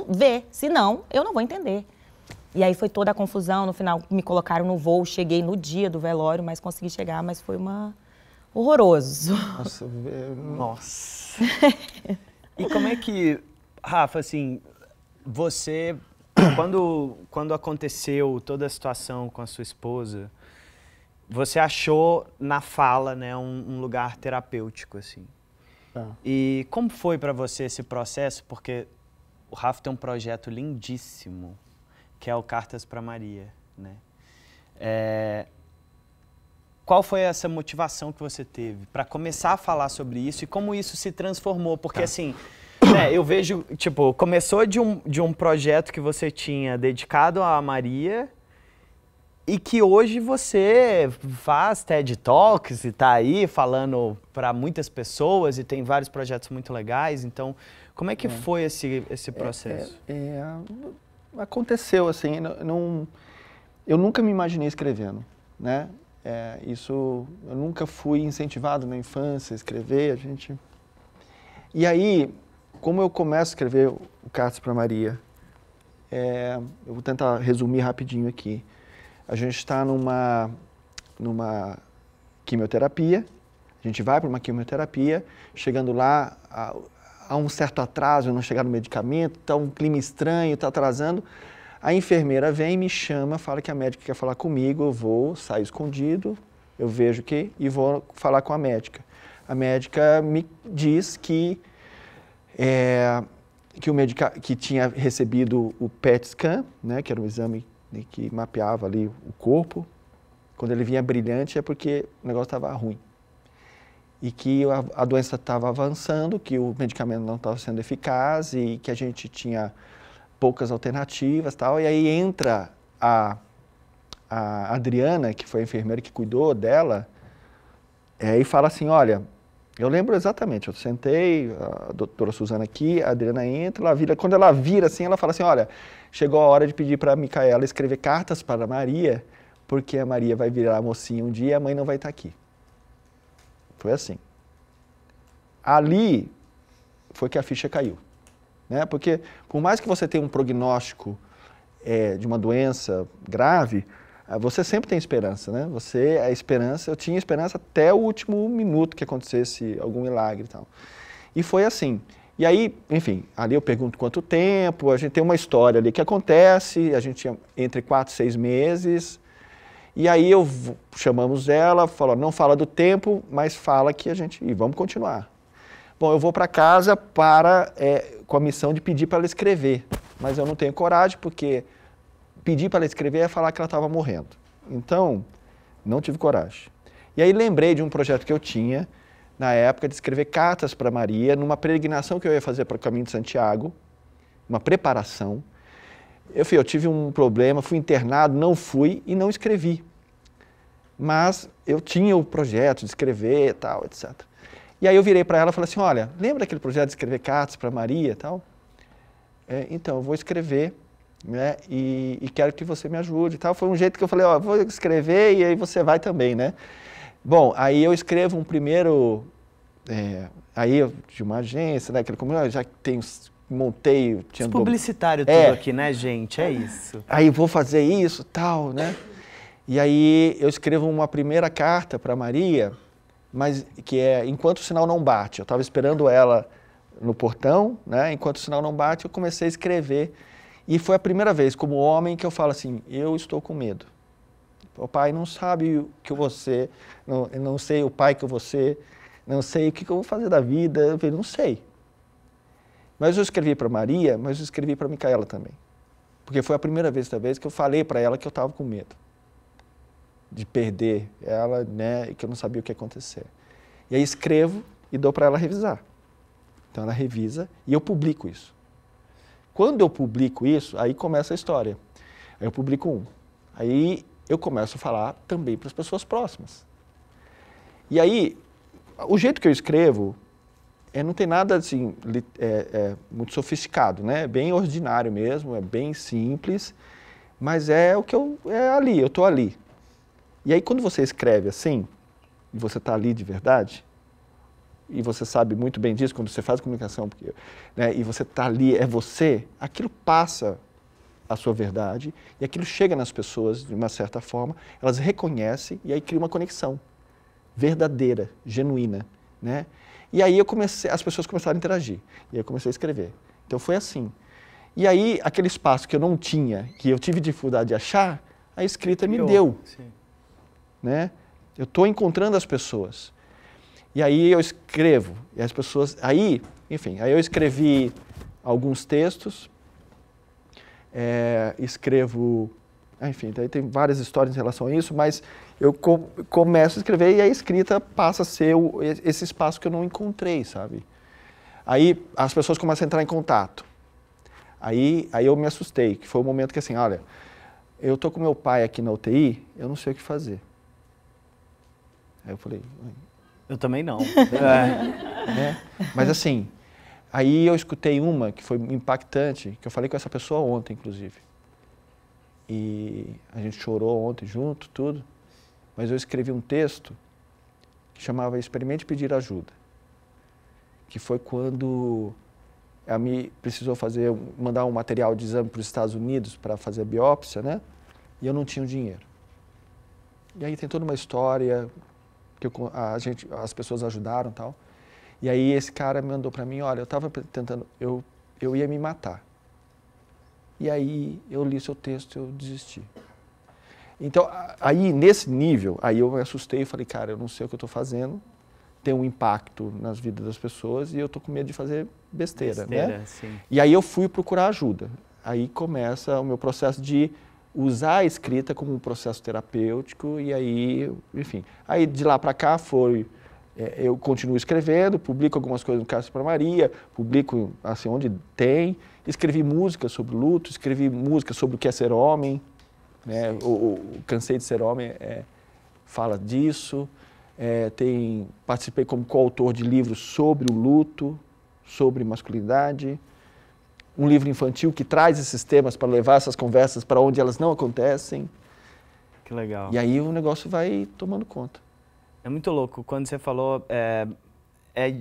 ver, senão eu não vou entender. E aí foi toda a confusão, no final me colocaram no voo, cheguei no dia do velório, mas consegui chegar, mas foi horroroso. Nossa, Nossa. E como é que, Rafa, assim, você, quando aconteceu toda a situação com a sua esposa, você achou na fala, né, um lugar terapêutico, assim. E como foi para você esse processo? Porque o Rafa tem um projeto lindíssimo, que é o Cartas para Maria, né? Qual foi essa motivação que você teve para começar a falar sobre isso e como isso se transformou? Porque, assim, né, eu vejo, tipo, começou de um projeto que você tinha dedicado a Maria, e que hoje você faz TED Talks e tá aí falando para muitas pessoas e tem vários projetos muito legais. Então, como é que foi esse processo? Aconteceu assim, eu nunca me imaginei escrevendo, né? Eu nunca fui incentivado na infância a escrever, E aí, como eu começo a escrever o Cartas para Maria, eu vou tentar resumir rapidinho aqui. A gente está numa quimioterapia, a gente vai para uma quimioterapia, chegando lá, há um certo atraso, não chegar no medicamento, está um clima estranho, está atrasando. A enfermeira vem, me chama, fala que a médica quer falar comigo, eu vou, saio escondido, eu vejo e vou falar com a médica. A médica me diz que tinha recebido o PET scan, né, que era um exame que mapeava ali o corpo. Quando ele vinha brilhante é porque o negócio estava ruim. E que a doença estava avançando, que o medicamento não estava sendo eficaz e que a gente tinha poucas alternativas e tal. E aí entra a Adriana, que foi a enfermeira que cuidou dela, e fala assim, olha, eu lembro exatamente, eu sentei, a doutora Suzana aqui, a Adriana entra, quando ela vira assim, ela fala assim, olha, chegou a hora de pedir para a Micaela escrever cartas para a Maria, porque a Maria vai virar mocinha um dia e a mãe não vai estar aqui. Foi assim. Ali foi que a ficha caiu, né? Porque por mais que você tenha um prognóstico de uma doença grave, você sempre tem esperança, né? Eu tinha esperança até o último minuto que acontecesse algum milagre e tal. E foi assim. E aí, enfim, ali eu pergunto quanto tempo, a gente tem uma história ali que acontece, a gente tinha entre 4 e 6 meses, e aí chamamos ela, falou, não fala do tempo, mas fala que e vamos continuar. Bom, eu vou para casa com a missão de pedir para ela escrever, mas eu não tenho coragem, porque pedir para ela escrever é falar que ela estava morrendo. Então, não tive coragem. E aí lembrei de um projeto que eu tinha, na época, de escrever cartas para Maria, numa peregrinação que eu ia fazer para o Caminho de Santiago, uma preparação. Eu tive um problema, fui internado, não fui e não escrevi. Mas eu tinha o projeto de escrever e tal, etc. E aí eu virei para ela e falei assim, olha, lembra aquele projeto de escrever cartas para Maria e tal? Então, eu vou escrever, né, e quero que você me ajude e tal. Foi um jeito que eu falei, vou escrever e aí você vai também, né? Bom, aí eu escrevo um primeiro, aí eu de uma agência, né, como eu já montei... Publicitário tudo aqui, né, gente? É isso. Aí vou fazer isso, tal, né? E aí eu escrevo uma primeira carta para Maria, mas que Enquanto o Sinal Não Bate. Eu estava esperando ela no portão, né? Enquanto o sinal não bate, eu comecei a escrever. E foi a primeira vez, como homem, que eu falo assim, eu estou com medo. O pai não sabe o que você, não sei o pai que eu vou ser, não sei o que eu vou fazer da vida, eu falei, não sei. Mas eu escrevi para Maria, mas eu escrevi para Micaela também. Porque foi a primeira vez, talvez, que eu falei para ela que eu estava com medo. de perder ela, né, e que eu não sabia o que ia acontecer. E aí escrevo e dou para ela revisar. Então ela revisa e eu publico isso. Quando eu publico isso, aí começa a história. Aí eu publico um. Aí eu começo a falar também para as pessoas próximas. E aí, o jeito que eu escrevo não tem nada assim, muito sofisticado, né? É bem ordinário mesmo, é bem simples, mas é o que eu estou ali. E aí quando você escreve assim, e você está ali de verdade, e você sabe muito bem disso quando você faz comunicação, porque, né, e você está ali, é você, aquilo passa a sua verdade e aquilo chega nas pessoas de uma certa forma, elas reconhecem e aí cria uma conexão verdadeira, genuína, né? E aí as pessoas começaram a interagir, e aí eu comecei a escrever. Então foi assim. E aí aquele espaço que eu não tinha, que eu tive dificuldade de achar, a escrita me deu, né? Eu estou encontrando as pessoas. E aí eu escrevo, e as pessoas... Aí eu escrevi alguns textos, escrevo... Enfim, daí tem várias histórias em relação a isso, mas eu começo a escrever e a escrita passa a ser esse espaço que eu não encontrei, sabe? Aí as pessoas começam a entrar em contato. Aí eu me assustei, que foi o momento que assim, olha, eu tô com meu pai aqui na UTI, eu não sei o que fazer. Aí eu falei... Eu também não. Mas assim, aí eu escutei uma que foi impactante, que eu falei com essa pessoa ontem, inclusive. E a gente chorou ontem junto, tudo. Mas eu escrevi um texto que chamava Experimente Pedir Ajuda. Que foi quando a me precisou mandar um material de exame para os Estados Unidos para fazer a biópsia, né? E eu não tinha o dinheiro. E aí tem toda uma história... que as pessoas ajudaram e tal. E aí esse cara mandou para mim, olha, eu estava tentando, eu ia me matar. E aí eu li seu texto e eu desisti. Então, aí nesse nível, aí eu me assustei e falei, cara, eu não sei o que eu estou fazendo, tem um impacto nas vidas das pessoas e eu estou com medo de fazer besteira, né? Sim. E aí eu fui procurar ajuda. Aí começa o meu processo de usar a escrita como um processo terapêutico e aí, enfim. Aí de lá para cá eu continuo escrevendo, publico algumas coisas no Cartas para Maria, publico assim onde tem, escrevi música sobre luto, escrevi música sobre o que é ser homem, né? O Cansei de Ser Homem fala disso, participei como coautor de livros sobre o luto, sobre masculinidade. Um livro infantil que traz esses temas para levar essas conversas para onde elas não acontecem. Que legal. E aí o negócio vai tomando conta. É muito louco. Quando você falou,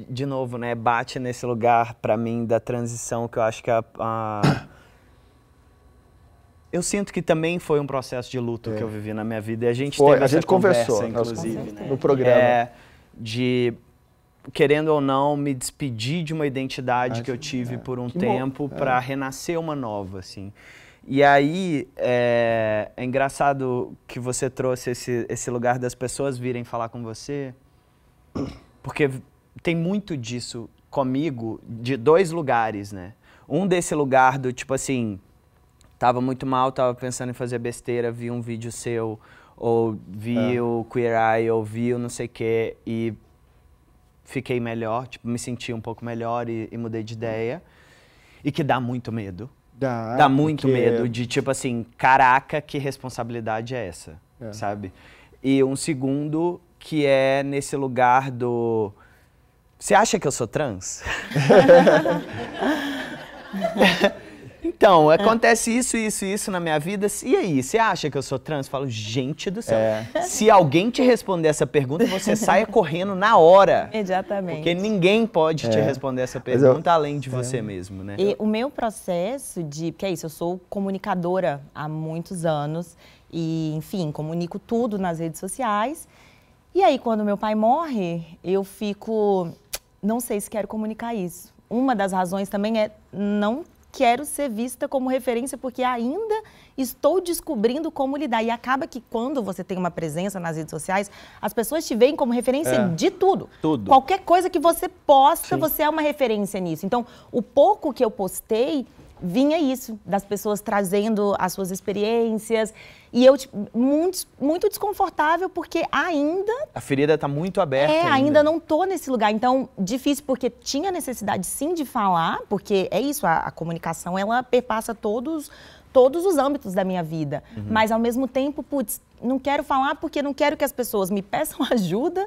de novo, né, bate nesse lugar para mim da transição que eu acho que eu sinto que também foi um processo de luto que eu vivi na minha vida. E a gente teve essa conversa, inclusive, no programa. De... querendo ou não, me despedir de uma identidade que eu tive por um tempo para renascer uma nova, assim. E aí, é engraçado que você trouxe esse lugar das pessoas virem falar com você, porque tem muito disso comigo, de dois lugares, né? Um desse lugar do tipo assim, tava muito mal, tava pensando em fazer besteira, vi um vídeo seu, ou vi o Queer Eye, ou vi o não sei o quê, e fiquei melhor, tipo, me senti um pouco melhor e mudei de ideia. E que dá muito medo. Dá muito medo de, tipo assim, caraca, que responsabilidade é essa, sabe? E um segundo que é nesse lugar do... Você acha que eu sou trans? Então, acontece isso na minha vida. E aí, você acha que eu sou trans? Eu falo, gente do céu. Se alguém te responder essa pergunta, você saia correndo na hora. Exatamente. Porque ninguém pode te responder essa pergunta além de você mesmo, né? E o meu processo porque é isso, eu sou comunicadora há muitos anos. E, enfim, comunico tudo nas redes sociais. E aí, quando meu pai morre, eu fico... Não sei se quero comunicar isso. Uma das razões também é não quero ser vista como referência, porque ainda estou descobrindo como lidar. E acaba que quando você tem uma presença nas redes sociais, as pessoas te veem como referência de tudo. Qualquer coisa que você posta, você é uma referência nisso. Então, o pouco que eu postei vinha isso, das pessoas trazendo as suas experiências. E eu, tipo, muito desconfortável, porque ainda... A ferida está muito aberta ainda não tô nesse lugar. Então, difícil, porque tinha necessidade, sim, de falar, porque é isso, a comunicação, ela perpassa todos os âmbitos da minha vida. Mas, ao mesmo tempo, putz, não quero falar porque não quero que as pessoas me peçam ajuda,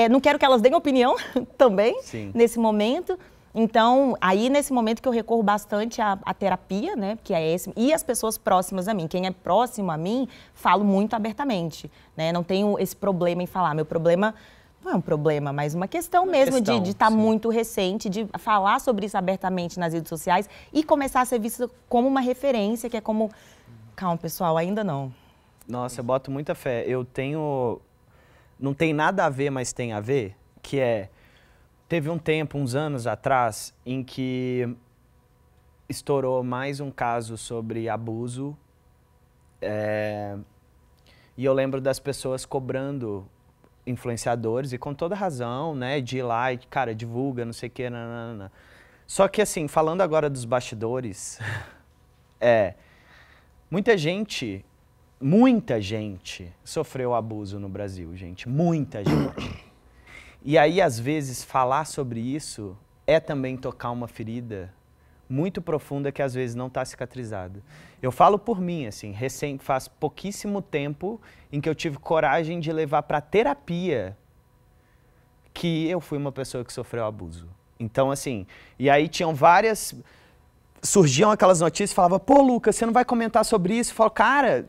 não quero que elas deem opinião também, nesse momento. Então, aí nesse momento que eu recorro bastante à terapia, né, que é esse, e as pessoas próximas a mim. Quem é próximo a mim, falo muito abertamente, né, não tenho esse problema em falar. Meu problema não é um problema, mas uma questão mesmo de estar muito recente, de falar sobre isso abertamente nas redes sociais e começar a ser vista como uma referência, que é como... Calma, pessoal, ainda não. Nossa, eu boto muita fé. Eu tenho... Não tem nada a ver, mas tem a ver, que é... Teve um tempo, uns anos atrás, em que estourou mais um caso sobre abuso. E eu lembro das pessoas cobrando influenciadores, e com toda razão, né, de ir lá e, cara, divulga, não sei o quê, nanana. Só que, assim, falando agora dos bastidores, muita gente sofreu abuso no Brasil, gente, muita gente. E aí, às vezes, falar sobre isso é também tocar uma ferida muito profunda que às vezes não está cicatrizada. Eu falo por mim, assim, faz pouquíssimo tempo em que eu tive coragem de levar para terapia que eu fui uma pessoa que sofreu abuso. Então, assim, e aí tinham surgiam aquelas notícias e falavam, pô, Lucas, você não vai comentar sobre isso? Eu falo, cara...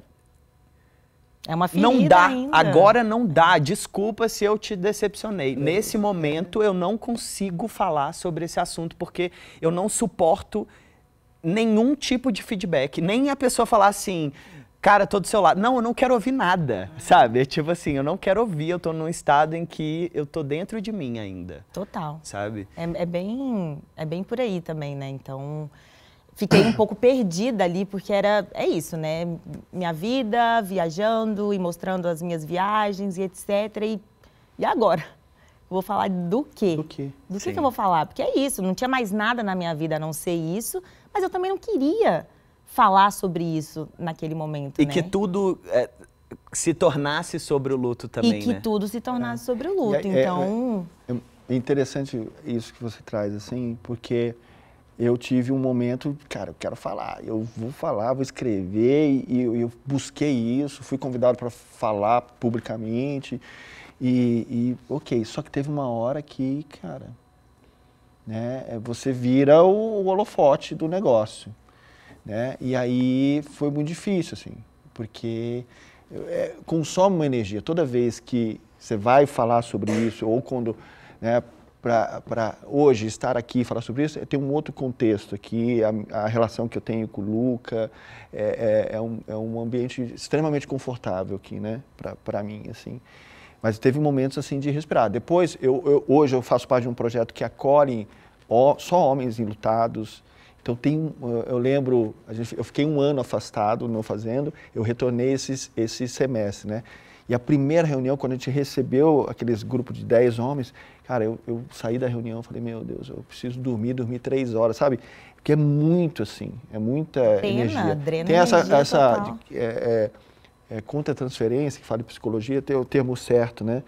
É uma ferida não dá, ainda. agora não dá, desculpa se eu te decepcionei. Nesse momento eu não consigo falar sobre esse assunto porque eu não suporto nenhum tipo de feedback, nem a pessoa falar assim, cara, tô do seu lado. Não, eu não quero ouvir nada, sabe? É tipo assim, eu não quero ouvir, eu tô num estado em que eu tô dentro de mim ainda. Total. Sabe? É bem por aí também, né? Então... Fiquei um pouco perdida ali, porque é isso, né? Minha vida, viajando e mostrando as minhas viagens e etc. E agora? Vou falar do quê? Do quê? Do que eu vou falar? Porque é isso, não tinha mais nada na minha vida a não ser isso, mas eu também não queria falar sobre isso naquele momento, E né? que tudo se tornasse sobre o luto também, E que né? tudo se tornasse sobre o luto, então... É interessante isso que você traz, assim, porque... Eu tive um momento, cara, eu quero falar, eu vou falar, vou escrever, e eu busquei isso, fui convidado para falar publicamente, ok, só que teve uma hora que, cara, né, você vira o holofote do negócio, né, e aí foi muito difícil, assim, porque consome uma energia, toda vez que você vai falar sobre isso, ou quando, né, para hoje estar aqui e falar sobre isso, tem um outro contexto aqui, a relação que eu tenho com o Luca, é um ambiente extremamente confortável aqui, né, para mim, assim. Mas teve momentos, assim, de respirar. Depois, hoje eu faço parte de um projeto que acolhe só homens enlutados. Então, eu lembro, eu fiquei um ano afastado, não fazendo, eu retornei esse semestre, né. E a primeira reunião, quando a gente recebeu aqueles grupos de 10 homens, cara, eu saí da reunião e falei, meu Deus, eu preciso dormir 3 horas, sabe? Porque é muito assim, é muita energia. Tem essa contra-transferência, que fala de psicologia, tem o termo certo, né?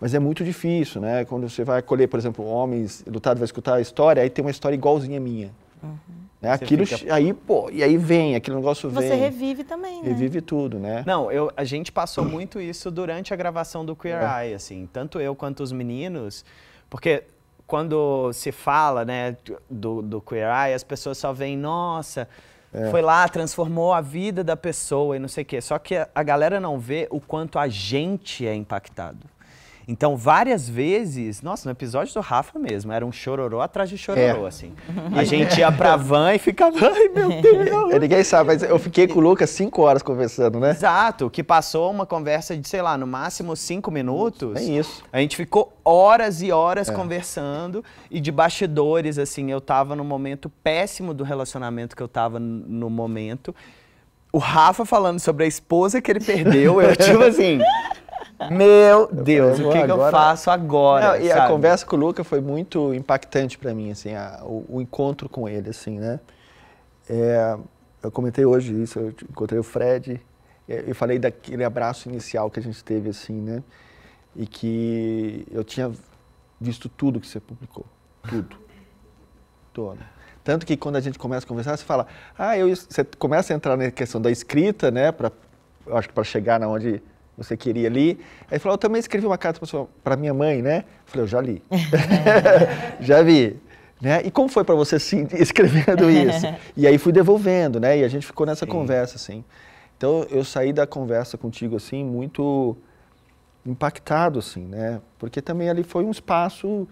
Mas é muito difícil, né? Quando você vai acolher, por exemplo, homens lutados, vai escutar a história, aí tem uma história igualzinha à minha. Né? Aquilo, aí, pô, e aí vem, aquele negócio vem. Você revive também, né? Revive tudo, né? Não, a gente passou muito isso durante a gravação do Queer Eye, assim, tanto eu quanto os meninos, porque quando se fala, né, do Queer Eye, as pessoas só veem, nossa, foi lá, transformou a vida da pessoa e não sei o quê. Só que a galera não vê o quanto a gente é impactado. Então, várias vezes, nossa, no episódio do Rafa mesmo, era um chororô atrás de chororô, assim. A gente ia pra van e ficava, ai meu Deus. Ninguém sabe, mas eu fiquei com o Lucas 5 horas conversando, né? Exato, que passou uma conversa de, sei lá, no máximo 5 minutos. É isso. A gente ficou horas e horas conversando e de bastidores, assim, eu tava num momento péssimo do relacionamento que eu tava no momento. O Rafa falando sobre a esposa que ele perdeu, eu tipo assim... Meu Deus, o que eu faço agora? Não, e a conversa com o Luca foi muito impactante para mim, assim, o encontro com ele, assim, né? eu comentei hoje isso, eu encontrei o Fred, eu falei daquele abraço inicial que a gente teve, assim, né? E que eu tinha visto tudo que você publicou, tudo, todo. Tanto que quando a gente começa a conversar, você fala, você começa a entrar na questão da escrita, né? Eu acho que para chegar na onde você queria ali. Aí falou, eu também escrevi uma carta para minha mãe, né? Eu falei, eu já li, já vi. Né? E como foi para você escrevendo isso? E aí fui devolvendo, né? E a gente ficou nessa conversa, assim. Então eu saí da conversa contigo, assim, muito impactado, assim, né? Porque também ali foi um espaço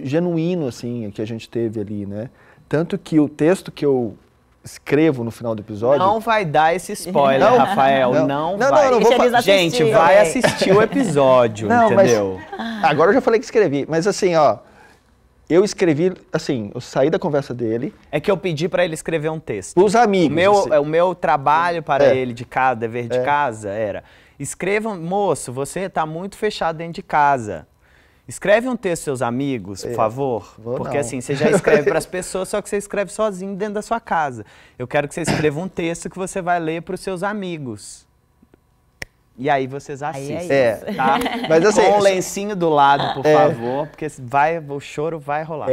genuíno, assim, que a gente teve ali, né? Tanto que o texto que eu escrevo no final do episódio... Não vai dar esse spoiler, Rafael, não vai. Não vou gente, vai assistir o episódio, entendeu? Mas, agora eu já falei que escrevi, mas assim, ó, eu escrevi, assim, eu saí da conversa dele... É que eu pedi para ele escrever um texto. Os amigos. O meu trabalho para ele de casa, dever de casa, era... Escreva, moço, você está muito fechado dentro de casa. Escreve um texto para seus amigos, por favor. Porque assim, você já escreve para as pessoas, só que você escreve sozinho dentro da sua casa. Eu quero que você escreva um texto que você vai ler para os seus amigos. E aí vocês assistem, tá? Mas, assim, com o lencinho do lado, por favor, porque o choro vai rolar.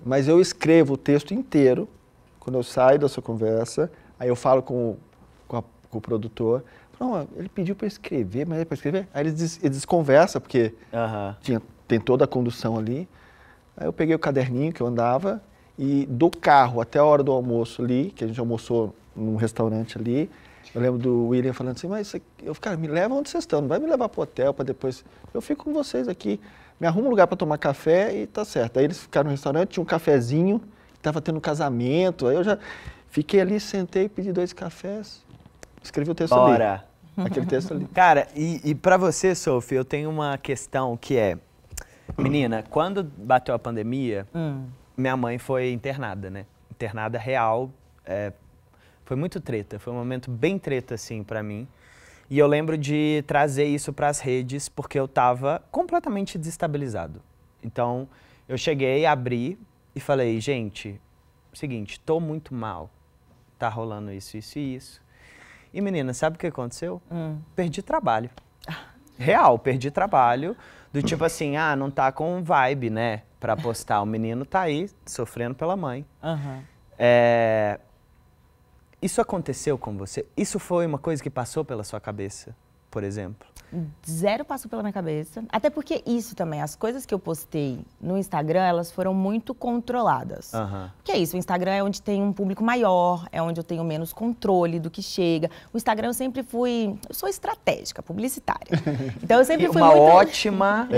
Mas eu escrevo o texto inteiro, quando eu saio da sua conversa, aí eu falo com o produtor, não, ele pediu para escrever, mas é para escrever. Aí eles desconversam, porque tem toda a condução ali. Aí eu peguei o caderninho que eu andava e do carro até a hora do almoço ali, que a gente almoçou num restaurante ali, eu lembro do William falando assim, mas cara, me leva onde vocês estão, não vai me levar para o hotel para depois... Eu fico com vocês aqui, me arruma um lugar para tomar café e tá certo. Aí eles ficaram no restaurante, tinha um cafezinho, estava tendo casamento, aí eu já fiquei ali, sentei, pedi 2 cafés, escrevi o texto ali. Aquele texto ali. Cara, e pra você, Sophie, eu tenho uma questão que é... Menina, quando bateu a pandemia, minha mãe foi internada, né? Internada real. Foi muito treta, foi um momento bem treta, assim, pra mim. E eu lembro de trazer isso pras redes, porque eu tava completamente desestabilizado. Então, eu cheguei, abri e falei, gente, seguinte, tô muito mal. Tá rolando isso, isso e isso. E, menina, sabe o que aconteceu? Perdi trabalho. Real, perdi trabalho. Do tipo assim, não tá com vibe, né? Pra postar. O menino tá aí, sofrendo pela mãe. Isso aconteceu com você? Isso foi uma coisa que passou pela sua cabeça, por exemplo? Zero passou pela minha cabeça. Até porque isso também, as coisas que eu postei no Instagram, elas foram muito controladas. Que é isso, o Instagram é onde tem um público maior, é onde eu tenho menos controle do que chega. O Instagram eu sempre fui... Eu sou estratégica, publicitária. Então eu sempre fui ótima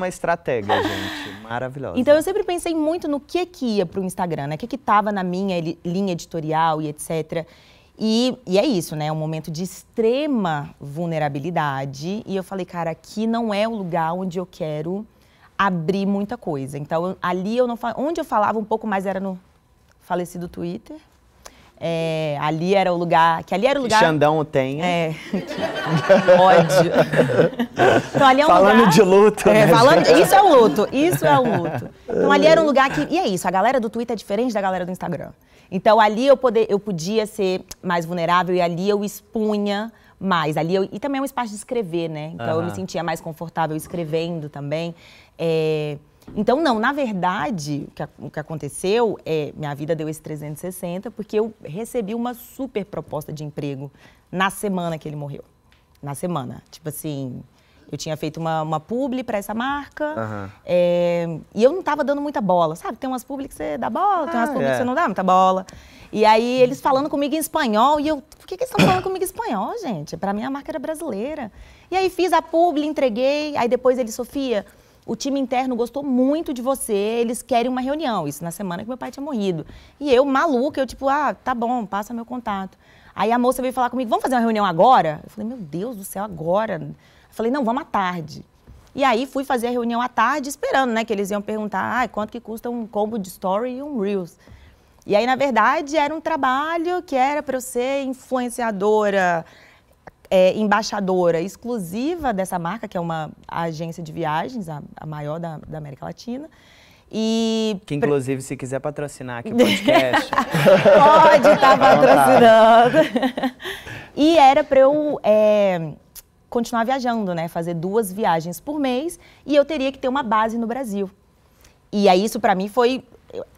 estratégia, gente. Maravilhosa. Então eu sempre pensei muito no que ia pro Instagram, né? O que estava na minha linha editorial e etc. E é isso, né? É um momento de extrema vulnerabilidade. E eu falei, cara, aqui não é o lugar onde eu quero abrir muita coisa. Então, ali eu não onde eu falava um pouco mais era no falecido Twitter. Ali era o lugar... Que Xandão tem. Ódio. Então, ali é um falando lugar... de luto, né? Isso é um luto, isso é um luto. Então, ali era um lugar que... E é isso, a galera do Twitter é diferente da galera do Instagram. Então, ali eu podia ser mais vulnerável e ali eu expunha mais. E também é um espaço de escrever, né? Então, eu me sentia mais confortável escrevendo também. Então, não, na verdade, o que aconteceu minha vida deu esse 360 porque eu recebi uma super proposta de emprego na semana que ele morreu. Na semana. Tipo assim... Eu tinha feito uma publi para essa marca e eu não tava dando muita bola, sabe? Tem umas publi que você dá bola, tem umas publi que você não dá muita bola. E aí eles falando comigo em espanhol e eu, por que eles estão falando comigo em espanhol, gente? Para mim a marca era brasileira. E aí fiz a publi, entreguei, aí depois ele, Sofia, o time interno gostou muito de você, eles querem uma reunião. Isso na semana que meu pai tinha morrido. E eu, maluca, eu tipo, tá bom, passa meu contato. Aí a moça veio falar comigo, vamos fazer uma reunião agora? Eu falei, meu Deus do céu, agora? Falei, não, vamos à tarde. E aí fui fazer a reunião à tarde esperando, né? Que eles iam perguntar, quanto que custa um combo de Story e um Reels. E aí, na verdade, era um trabalho que era para eu ser influenciadora, embaixadora exclusiva dessa marca, que é uma agência de viagens, a maior da América Latina. E... Que inclusive, se quiser patrocinar aqui o podcast... Pode estar patrocinando. E era para eu continuar viajando, né? Fazer 2 viagens por mês e eu teria que ter uma base no Brasil. E aí isso para mim foi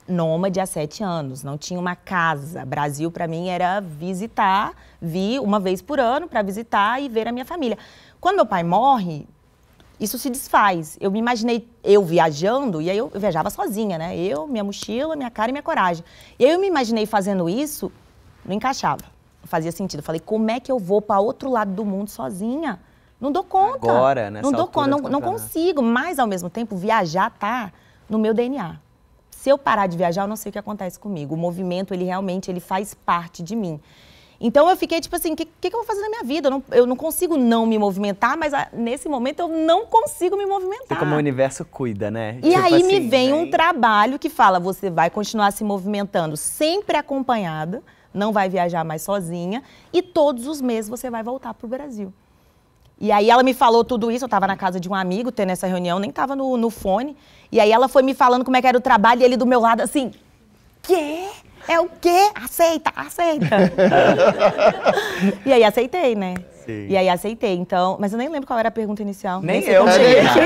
nômade há 7 anos, não tinha uma casa. Brasil para mim era visitar, vir uma vez por ano para visitar e ver a minha família. Quando meu pai morre, isso se desfaz. Eu me imaginei eu viajando, e aí eu viajava sozinha, né? Eu, minha mochila, minha cara e minha coragem. E aí eu me imaginei fazendo isso, não encaixava, não fazia sentido. Eu falei, como é que eu vou para outro lado do mundo sozinha? Não dou conta. Agora, nessa não dou altura conta, não consigo. Mas, ao mesmo tempo, viajar tá no meu DNA. Se eu parar de viajar, eu não sei o que acontece comigo. O movimento, ele realmente faz parte de mim. Então eu fiquei tipo assim, o que eu vou fazer na minha vida? Eu não consigo não me movimentar, mas nesse momento eu não consigo me movimentar. Porque como o universo cuida, né? E tipo aí assim, me vem um trabalho que fala, você vai continuar se movimentando sempre acompanhada, não vai viajar mais sozinha, e todos os meses você vai voltar pro Brasil. E aí ela me falou tudo isso, eu estava na casa de um amigo, tendo essa reunião, nem estava no fone, e aí ela foi me falando como é que era o trabalho, e ele do meu lado assim, quê? É o quê? Aceita, aceita. E aí aceitei, né? Sim. E aí aceitei, então... Mas eu nem lembro qual era a pergunta inicial. Nem eu cheguei aqui.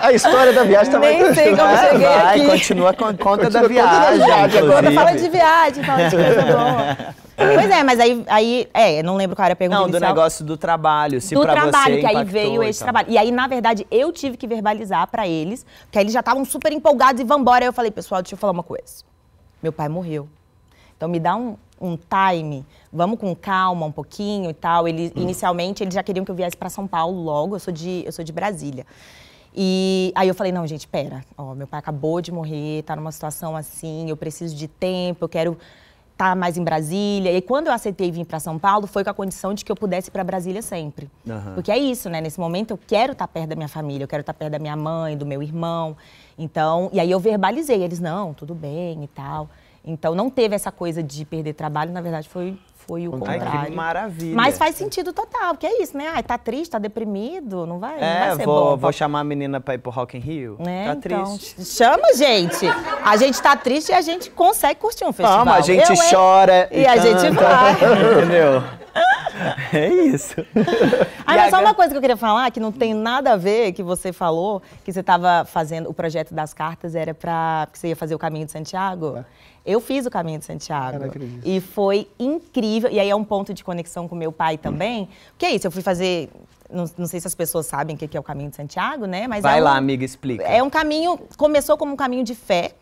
A história da viagem também. Nem sei como cheguei aqui. Continua com conta da viagem. Agora fala de viagem, fala de coisa boa. Pois é, mas aí não lembro qual era a pergunta inicial. Não, do negócio do trabalho, se do pra trabalho, você que aí veio esse trabalho. E aí, na verdade, eu tive que verbalizar pra eles, porque aí eles já estavam super empolgados e vambora. Aí eu falei, pessoal, deixa eu falar uma coisa. Meu pai morreu. Então, me dá um time, vamos com calma um pouquinho e tal. Inicialmente, eles já queriam que eu viesse para São Paulo logo, eu sou de Brasília. E aí eu falei, não, gente, pera, ó, meu pai acabou de morrer, tá numa situação assim, eu preciso de tempo, eu quero estar mais em Brasília. E quando eu aceitei vir para São Paulo, foi com a condição de que eu pudesse ir para Brasília sempre. Uhum. Porque é isso, né? Nesse momento, eu quero estar perto da minha família, eu quero estar perto da minha mãe, do meu irmão. Então, e aí eu verbalizei, eles, não, tudo bem e tal. Então, não teve essa coisa de perder trabalho, na verdade, foi o contrário. Ai, que maravilha. Mas faz sentido total, porque é isso, né? Ai, tá triste, tá deprimido, não vai ser bom. bom. Vou chamar a menina pra ir pro Rock in Rio. Tá então, triste. Chama, gente. A gente tá triste e a gente consegue curtir um festival. Vamos, a gente chora e a gente vai. Entendeu? É isso. Mas só uma coisa que eu queria falar, que não tem nada a ver, que você falou, que você estava fazendo, o projeto das cartas era que você ia fazer o Caminho de Santiago. Eu fiz o Caminho de Santiago. E foi incrível. E aí é um ponto de conexão com meu pai também. Porque é isso, eu fui fazer... Não sei se as pessoas sabem o que é o Caminho de Santiago, né? Mas vai lá, amiga, explica. É um caminho... Começou como um caminho de fé.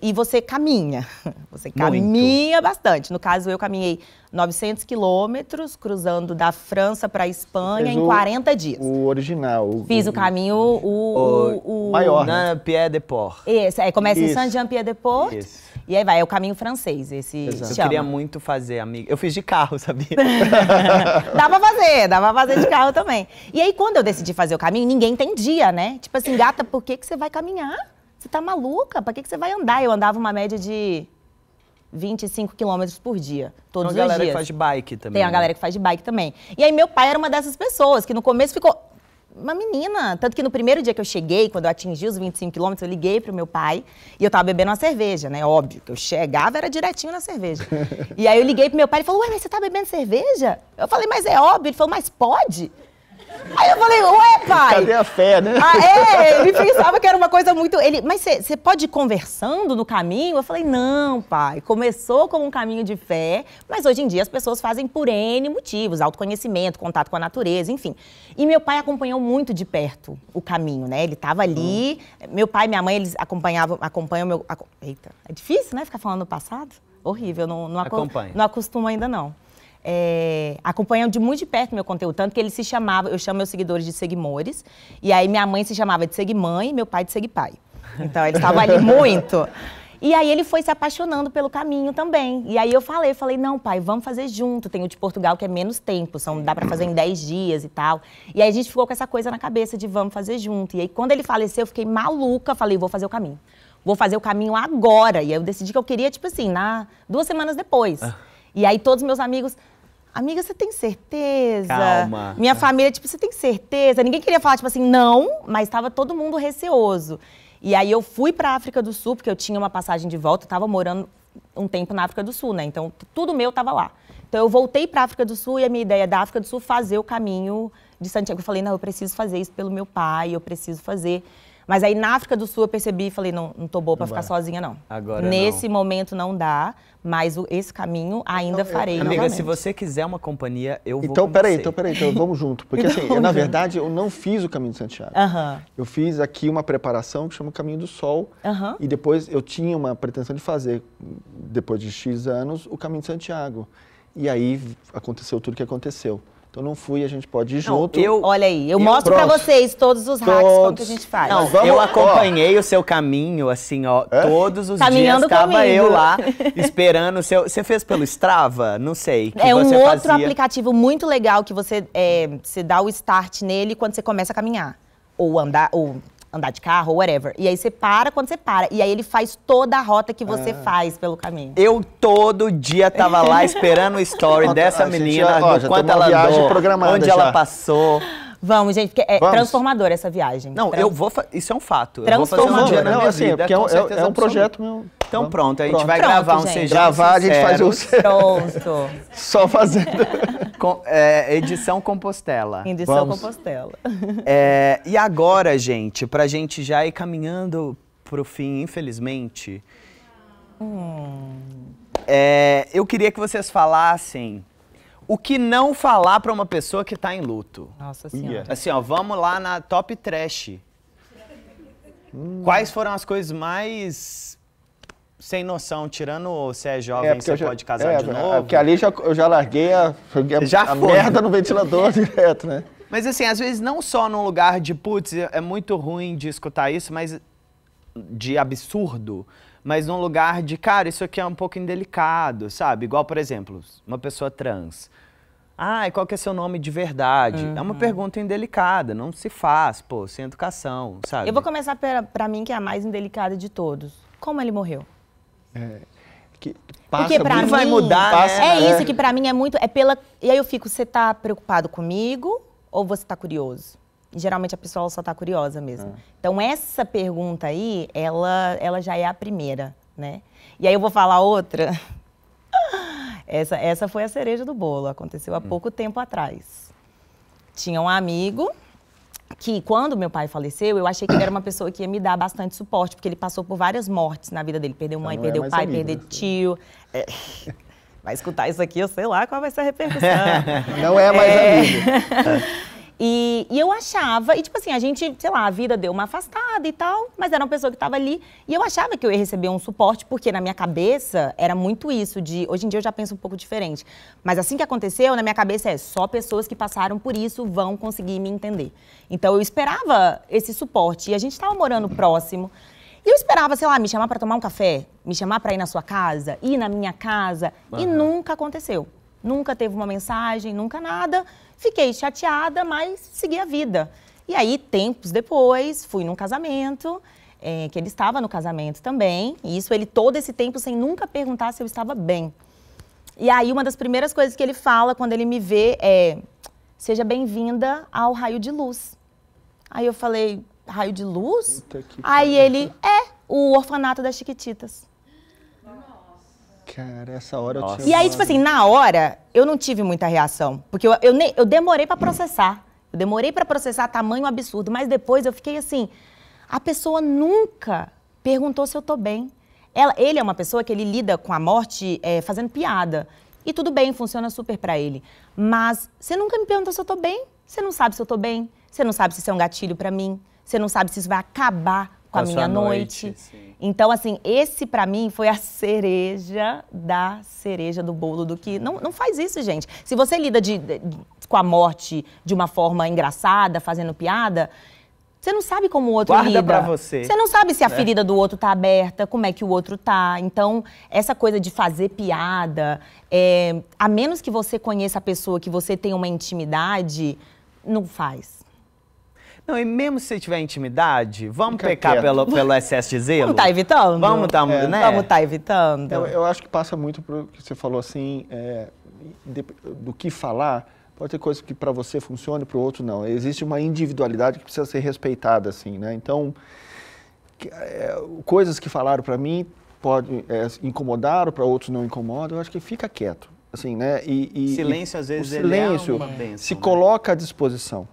E você caminha. Você caminha bastante. No caso, eu caminhei 900 quilômetros, cruzando da França para a Espanha em 40 dias. O original. Fiz o caminho, o maior, né? Saint-Pierre-de-Port. Esse, começa em Saint-Jean-Pied-de-Port. Isso. E aí vai, é o caminho francês, esse Eu queria muito fazer, amiga. Eu fiz de carro, sabia? Dá pra fazer de carro também. E aí, quando eu decidi fazer o caminho, ninguém entendia, né? Tipo assim, gata, por que você vai caminhar? Você tá maluca? Pra que você vai andar? Eu andava uma média de 25 quilômetros por dia, todos os dias. Tem uma galera que faz de bike também. Tem uma galera que faz de bike também. E aí, meu pai era uma dessas pessoas que no começo ficou... Uma menina. Tanto que no primeiro dia que eu cheguei, quando eu atingi os 25 quilômetros, eu liguei pro meu pai e eu tava bebendo uma cerveja, né? Óbvio, que eu chegava, era direitinho na cerveja. E aí eu liguei pro meu pai e ele falou, ué, mas você tá bebendo cerveja? Eu falei, mas é óbvio. Ele falou, mas pode? Aí eu falei, ué, pai. Cadê a fé, né? Ele pensava que era uma coisa muito... Mas você pode ir conversando no caminho? Eu falei, não, pai. Começou como um caminho de fé, mas hoje em dia as pessoas fazem por N motivos. Autoconhecimento, contato com a natureza, enfim. E meu pai acompanhou muito de perto o caminho, né? Ele estava ali. Meu pai e minha mãe, eles acompanham meu... Eita, é difícil, né? Ficar falando no passado? Horrível, não acostumo ainda, não. Acompanham muito de perto meu conteúdo, tanto que ele se chamava, eu chamo meus seguidores de Seguimores, e aí minha mãe se chamava de Seguimãe e meu pai de Seguipai. Então, ele estava ali muito. E aí ele foi se apaixonando pelo caminho também. E aí eu falei, não, pai, vamos fazer junto. Tem o de Portugal que é menos tempo, dá pra fazer em 10 dias e tal. E aí a gente ficou com essa coisa na cabeça de vamos fazer junto. E aí quando ele faleceu, eu fiquei maluca, falei, vou fazer o caminho. Vou fazer o caminho agora. E aí eu decidi que eu queria, tipo assim, 2 semanas depois. E aí todos meus amigos... Amiga, você tem certeza? Calma. Minha família, tipo, você tem certeza? Ninguém queria falar, tipo assim, não, mas estava todo mundo receoso. E aí eu fui para a África do Sul, porque eu tinha uma passagem de volta, eu estava morando um tempo na África do Sul, né? Então tudo meu estava lá. Então eu voltei para a África do Sul e a minha ideia da África do Sul fazer o caminho de Santiago. Eu falei, não, eu preciso fazer isso pelo meu pai, eu preciso fazer. Mas aí na África do Sul eu percebi e falei, não tô boa para ficar sozinha, não. Agora nesse momento não dá, mas esse caminho ainda farei Amiga, novamente. se você quiser uma companhia, eu vou Então, com peraí, você. então vamos junto. Porque assim, na verdade, eu não fiz o Caminho de Santiago. Eu fiz aqui uma preparação que chama Caminho do Sol. E depois eu tinha uma pretensão de fazer, depois de X anos, o Caminho de Santiago. E aí aconteceu tudo o que aconteceu. Então não fui, a gente pode ir junto. Olha aí, eu mostro pra vocês todos os hacks, como que a gente faz. Não, eu acompanhei o seu caminho, assim, ó, todos os dias estava eu lá, esperando o seu... Você fez pelo Strava? Não sei. Que é um você outro fazia... aplicativo muito legal que você dá o start nele quando você começa a caminhar. Ou andar de carro, ou whatever. E aí você para quando você para. E aí ele faz toda a rota que você faz pelo caminho. Eu todo dia tava lá esperando o story dessa menina, do quanto ela andou, onde ela passou. Vamos, gente, porque é transformadora essa viagem. Não, eu vou... Isso é um fato. Eu vou fazer um dia na minha vida, porque é um projeto meu. Então pronto, a gente vai gravar um CG. Gravar, a gente faz o... Pronto. Só fazendo. Edição Compostela. Edição Compostela. E agora, gente, pra gente já ir caminhando pro fim, infelizmente, eu queria que vocês falassem o que não falar pra uma pessoa que tá em luto. Nossa Senhora. Assim, ó, vamos lá na Top Trash. Quais foram as coisas mais sem noção, tirando você é jovem, você pode casar de novo? Porque ali eu já larguei a merda no ventilador direto, né? Mas assim, às vezes não só num lugar de, putz, é muito ruim de escutar isso, mas de absurdo, mas num lugar de, cara, isso aqui é um pouco indelicado, sabe? Igual, por exemplo, uma pessoa trans. Ah, e qual que é seu nome de verdade? É uma pergunta indelicada, não se faz, pô, sem educação, sabe? Eu vou começar pra mim, que é a mais indelicada de todos. Como ele morreu? Porque pra mim, vai mudar, isso que pra mim é muito... E aí eu fico, você tá preocupado comigo ou você tá curioso? E geralmente a pessoa só tá curiosa mesmo. Então essa pergunta aí, ela já é a primeira, né? E aí eu vou falar outra. Essa foi a cereja do bolo, aconteceu há pouco tempo atrás. Tinha um amigo que, quando meu pai faleceu, eu achei que ele era uma pessoa que ia me dar bastante suporte, porque ele passou por várias mortes na vida dele. Perdeu mãe, perdeu pai, perdeu tio. Vai escutar isso aqui, eu sei lá qual vai ser a repercussão. Não é mais amigo. E eu achava, e tipo assim, a gente, sei lá, a vida deu uma afastada e tal, mas era uma pessoa que estava ali. E eu achava que eu ia receber um suporte, porque na minha cabeça era muito isso de... Hoje em dia eu já penso um pouco diferente. Mas assim que aconteceu, na minha cabeça só pessoas que passaram por isso vão conseguir me entender. Então eu esperava esse suporte. E a gente estava morando próximo. E eu esperava, sei lá, me chamar para tomar um café, me chamar para ir na sua casa, ir na minha casa. E nunca aconteceu. Nunca teve uma mensagem, nunca nada. Fiquei chateada, mas segui a vida. E aí, tempos depois, fui num casamento, que ele estava no casamento também. E isso, ele todo esse tempo sem nunca perguntar se eu estava bem. E aí, uma das primeiras coisas que ele fala quando ele me vê é: seja bem-vinda ao raio de luz. Aí eu falei, raio de luz? Aí ele, o orfanato das Chiquititas. Cara, essa hora eu tinha... E aí, tipo assim, na hora, eu não tive muita reação. Porque eu demorei pra processar. Eu demorei pra processar tamanho absurdo. Mas depois eu fiquei assim, a pessoa nunca perguntou se eu tô bem. Ele é uma pessoa que ele lida com a morte fazendo piada. E tudo bem, funciona super pra ele. Mas você nunca me perguntou se eu tô bem. Você não sabe se eu tô bem. Você não sabe se isso é um gatilho pra mim. Você não sabe se isso vai acabar com a minha noite. Então, assim, esse pra mim foi a cereja da cereja do bolo do que... Não faz isso, gente. Se você lida com a morte de uma forma engraçada, fazendo piada, você não sabe como o outro lida. Pra você. Você não sabe se a ferida do outro tá aberta, como é que o outro tá. Então, essa coisa de fazer piada, a menos que você conheça a pessoa, que você tenha uma intimidade, não faz. Não, e mesmo se você tiver intimidade, vamos pecar pelo excesso de zelo? Vamos tá evitando? Vamos né? Vamos tá evitando. Eu acho que passa muito pro que você falou assim, do que falar. Pode ter coisa que para você funcione, para o outro não. Existe uma individualidade que precisa ser respeitada, assim, né? Então, coisas que falaram para mim incomodaram, para outros não incomodam, eu acho que fica quieto. Assim, né? Silêncio, às vezes, silêncio é uma bênção, se né? coloca à disposição,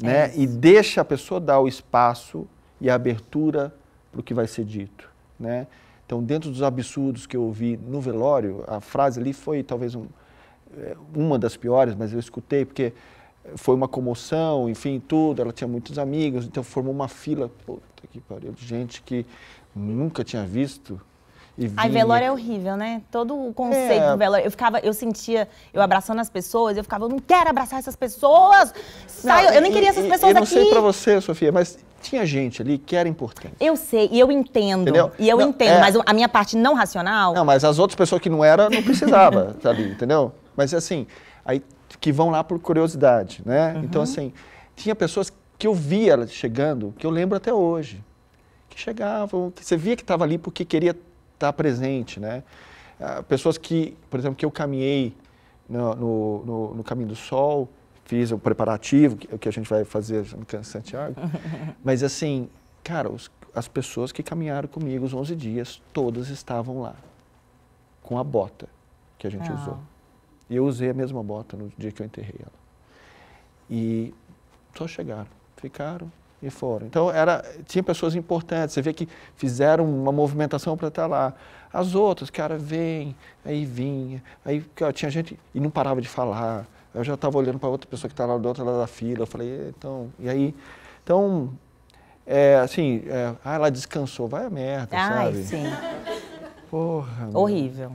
né? E deixa a pessoa dar o espaço e a abertura para o que vai ser dito, né? Então, dentro dos absurdos que eu ouvi no velório, a frase ali foi talvez uma das piores, mas eu escutei porque foi uma comoção, enfim, tudo. Ela tinha muitos amigos, então formou uma fila, puta que pariu, de gente que nunca tinha visto. Ai, velório é horrível, né? Todo o conceito do velório. Eu abraçando as pessoas, eu ficava, eu não quero abraçar essas pessoas! Eu nem queria essas pessoas aqui. Eu não sei pra você, Sofia, mas tinha gente ali que era importante. Eu sei, e eu entendo. Entendeu? E eu entendo, mas a minha parte não racional... Não, mas as outras pessoas que não eram, não precisava estar ali, entendeu? Mas assim, aí que vão lá por curiosidade, né? Então, assim, tinha pessoas que eu via chegando, que eu lembro até hoje, que chegavam, que você via que estava ali porque queria estar presente, né? Pessoas que, por exemplo, que eu caminhei no Caminho do Sol, fiz o preparativo, que a gente vai fazer no Santiago, mas assim, cara, as pessoas que caminharam comigo os 11 dias, todas estavam lá, com a bota que a gente usou. E eu usei a mesma bota no dia que eu enterrei ela. E só chegaram, ficaram e foram. Então, tinha pessoas importantes, você vê que fizeram uma movimentação para estar lá. As outras, cara, vem, aí vinha, aí cara, tinha gente e não parava de falar. Eu já estava olhando para outra pessoa que estava lá do outro lado da fila, eu falei, então, e aí? Então, ela descansou, vai a merda, sabe? Ai, sim. Porra. Horrível.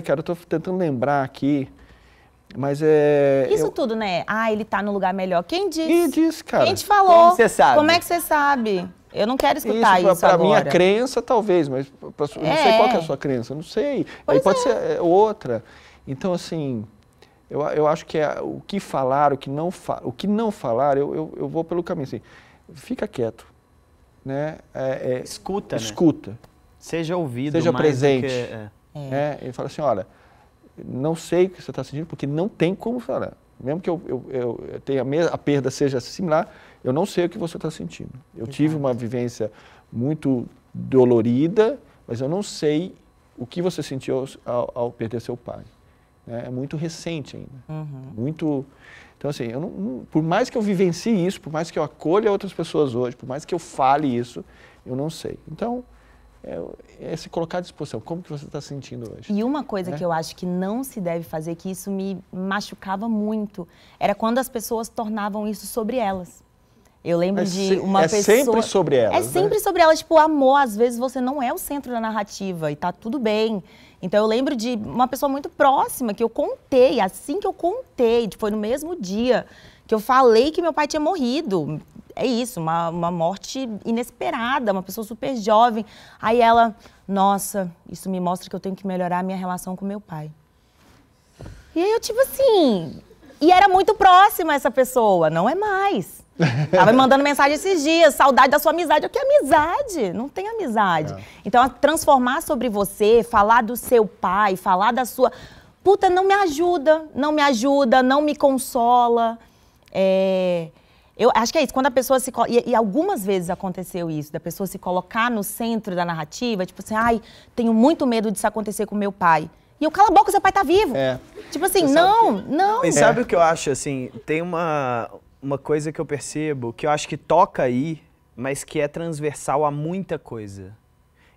Cara, eu tô tentando lembrar aqui, mas Isso tudo, né? Ele tá no lugar melhor. Quem disse? Quem disse, cara? Quem te falou? Como você sabe? Como é que você sabe? Eu não quero escutar isso pra agora. minha crença, talvez, mas eu não sei qual que é a sua crença, eu não sei. Aí pode ser outra. Então, assim, eu acho que o que falar, o que não falar, eu vou pelo caminho, assim, fica quieto, né? Escuta, Escuta. Né? Seja ouvido. Seja mais presente. Do que, E fala assim, olha, não sei o que você está sentindo, porque não tem como falar. Mesmo que eu tenha a perda seja similar, eu não sei o que você está sentindo. Eu tive uma vivência muito dolorida, mas eu não sei o que você sentiu ao perder seu pai. É muito recente ainda. Muito. Então, assim, por mais que eu vivencie isso, por mais que eu acolha outras pessoas hoje, por mais que eu fale isso, eu não sei. Então, se colocar à disposição. Como que você está sentindo hoje? E uma coisa que eu acho que não se deve fazer, que isso me machucava muito, era quando as pessoas tornavam isso sobre elas. Eu lembro de uma pessoa... É sempre sobre elas. É sempre sobre elas. Tipo, amor, às vezes você não é o centro da narrativa e tá tudo bem. Então eu lembro de uma pessoa muito próxima que eu contei, assim que eu contei, foi no mesmo dia que eu falei que meu pai tinha morrido. É isso, uma morte inesperada, uma pessoa super jovem. Aí ela, nossa, isso me mostra que eu tenho que melhorar a minha relação com meu pai. E aí eu, tipo assim... E era muito próxima essa pessoa, não é mais. Tava me mandando mensagem esses dias, saudade da sua amizade. O que é amizade? Não tem amizade. Então, transformar sobre você, falar do seu pai, falar da sua... Puta, não me ajuda, não me consola. Eu acho que é isso, quando a pessoa se... E algumas vezes aconteceu isso, da pessoa se colocar no centro da narrativa, tipo assim, tenho muito medo disso acontecer com meu pai. E eu, cala a boca, seu pai tá vivo. Tipo assim, não. E sabe o que eu acho, assim, tem uma coisa que eu percebo, que eu acho que toca aí, mas que é transversal a muita coisa.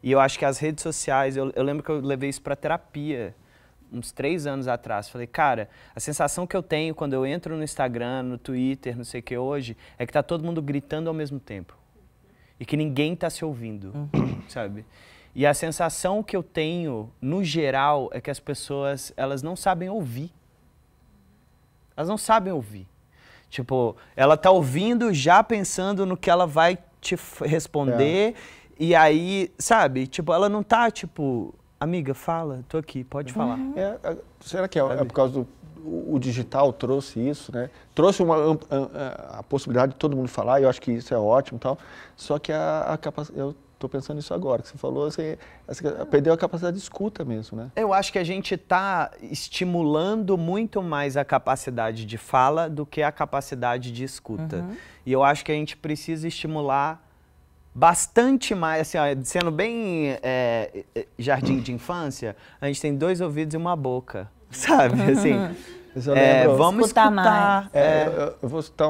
E eu acho que as redes sociais, eu lembro que eu levei isso pra terapia, uns 3 anos atrás. Falei, cara, a sensação que eu tenho quando eu entro no Instagram, no Twitter, não sei o que hoje, é que tá todo mundo gritando ao mesmo tempo. E que ninguém tá se ouvindo, sabe? E a sensação que eu tenho, no geral, é que as pessoas, elas não sabem ouvir. Elas não sabem ouvir. Tipo, ela tá ouvindo já pensando no que ela vai te responder. E aí, sabe? Tipo, ela não tá, tipo, amiga, fala, tô aqui, pode falar. Será que é por causa o digital trouxe isso, né? Trouxe a possibilidade de todo mundo falar, e eu acho que isso é ótimo e tal. Só que a capacidade... Estou pensando nisso agora, que você falou, você perdeu a capacidade de escuta mesmo, né? Eu acho que a gente está estimulando muito mais a capacidade de fala do que a capacidade de escuta. E eu acho que a gente precisa estimular bastante mais, assim, ó, sendo bem jardim de infância, a gente tem 2 ouvidos e uma boca, sabe? Assim, vamos escutar. Eu vou citar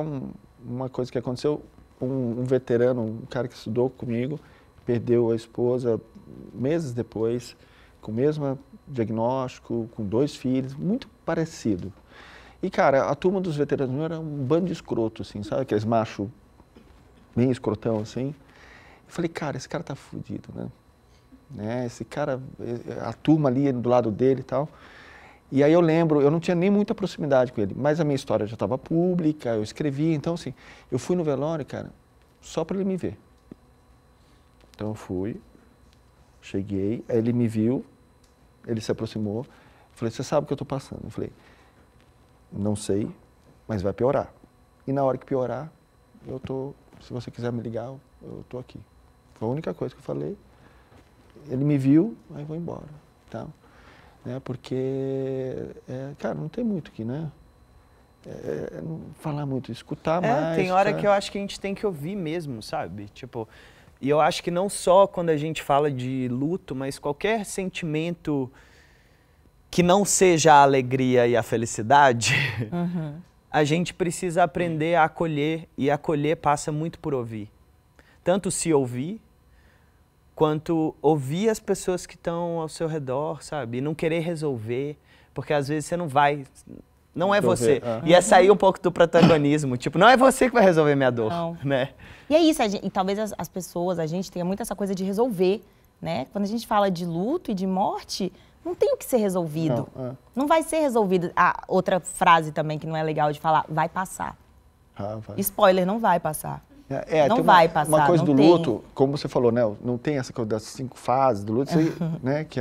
uma coisa que aconteceu. Um veterano, um cara que estudou comigo, perdeu a esposa meses depois, com o mesmo diagnóstico, com 2 filhos, muito parecido. E, cara, a turma dos veteranos era um bando de escroto, assim, sabe? Aqueles machos bem escrotão, assim. Eu falei, cara, esse cara tá fudido, né? Esse cara, a turma ali do lado dele e tal. E aí eu lembro, eu não tinha nem muita proximidade com ele, mas a minha história já estava pública, eu escrevi, então assim, eu fui no velório, cara, só para ele me ver. Então eu fui, cheguei, aí ele me viu, ele se aproximou, eu falei, você sabe o que eu estou passando? Eu falei, não sei, mas vai piorar. E na hora que piorar, se você quiser me ligar, eu estou aqui. Foi a única coisa que eu falei. Ele me viu, aí vou embora, tá? Porque, cara, não tem muito aqui, né? Não falar muito, escutar mais. Tem hora que eu acho que a gente tem que ouvir mesmo, sabe? Tipo, e eu acho que não só quando a gente fala de luto, mas qualquer sentimento que não seja a alegria e a felicidade, a gente precisa aprender a acolher, e acolher passa muito por ouvir. Tanto se ouvir, quanto ouvir as pessoas que estão ao seu redor, sabe? E não querer resolver, porque às vezes você não vai, não é você. E é sair um pouco do protagonismo, tipo, não é você que vai resolver minha dor, né? E é isso, e talvez as pessoas, a gente tenha muito essa coisa de resolver, né? Quando a gente fala de luto e de morte, não tem o que ser resolvido. Não vai ser resolvido. Outra frase também que não é legal de falar, vai passar. Vai. Spoiler, não vai passar. Não vai passar. Uma coisa do luto, como você falou, né? Não tem essa coisa das 5 fases do luto, isso aí, né? Que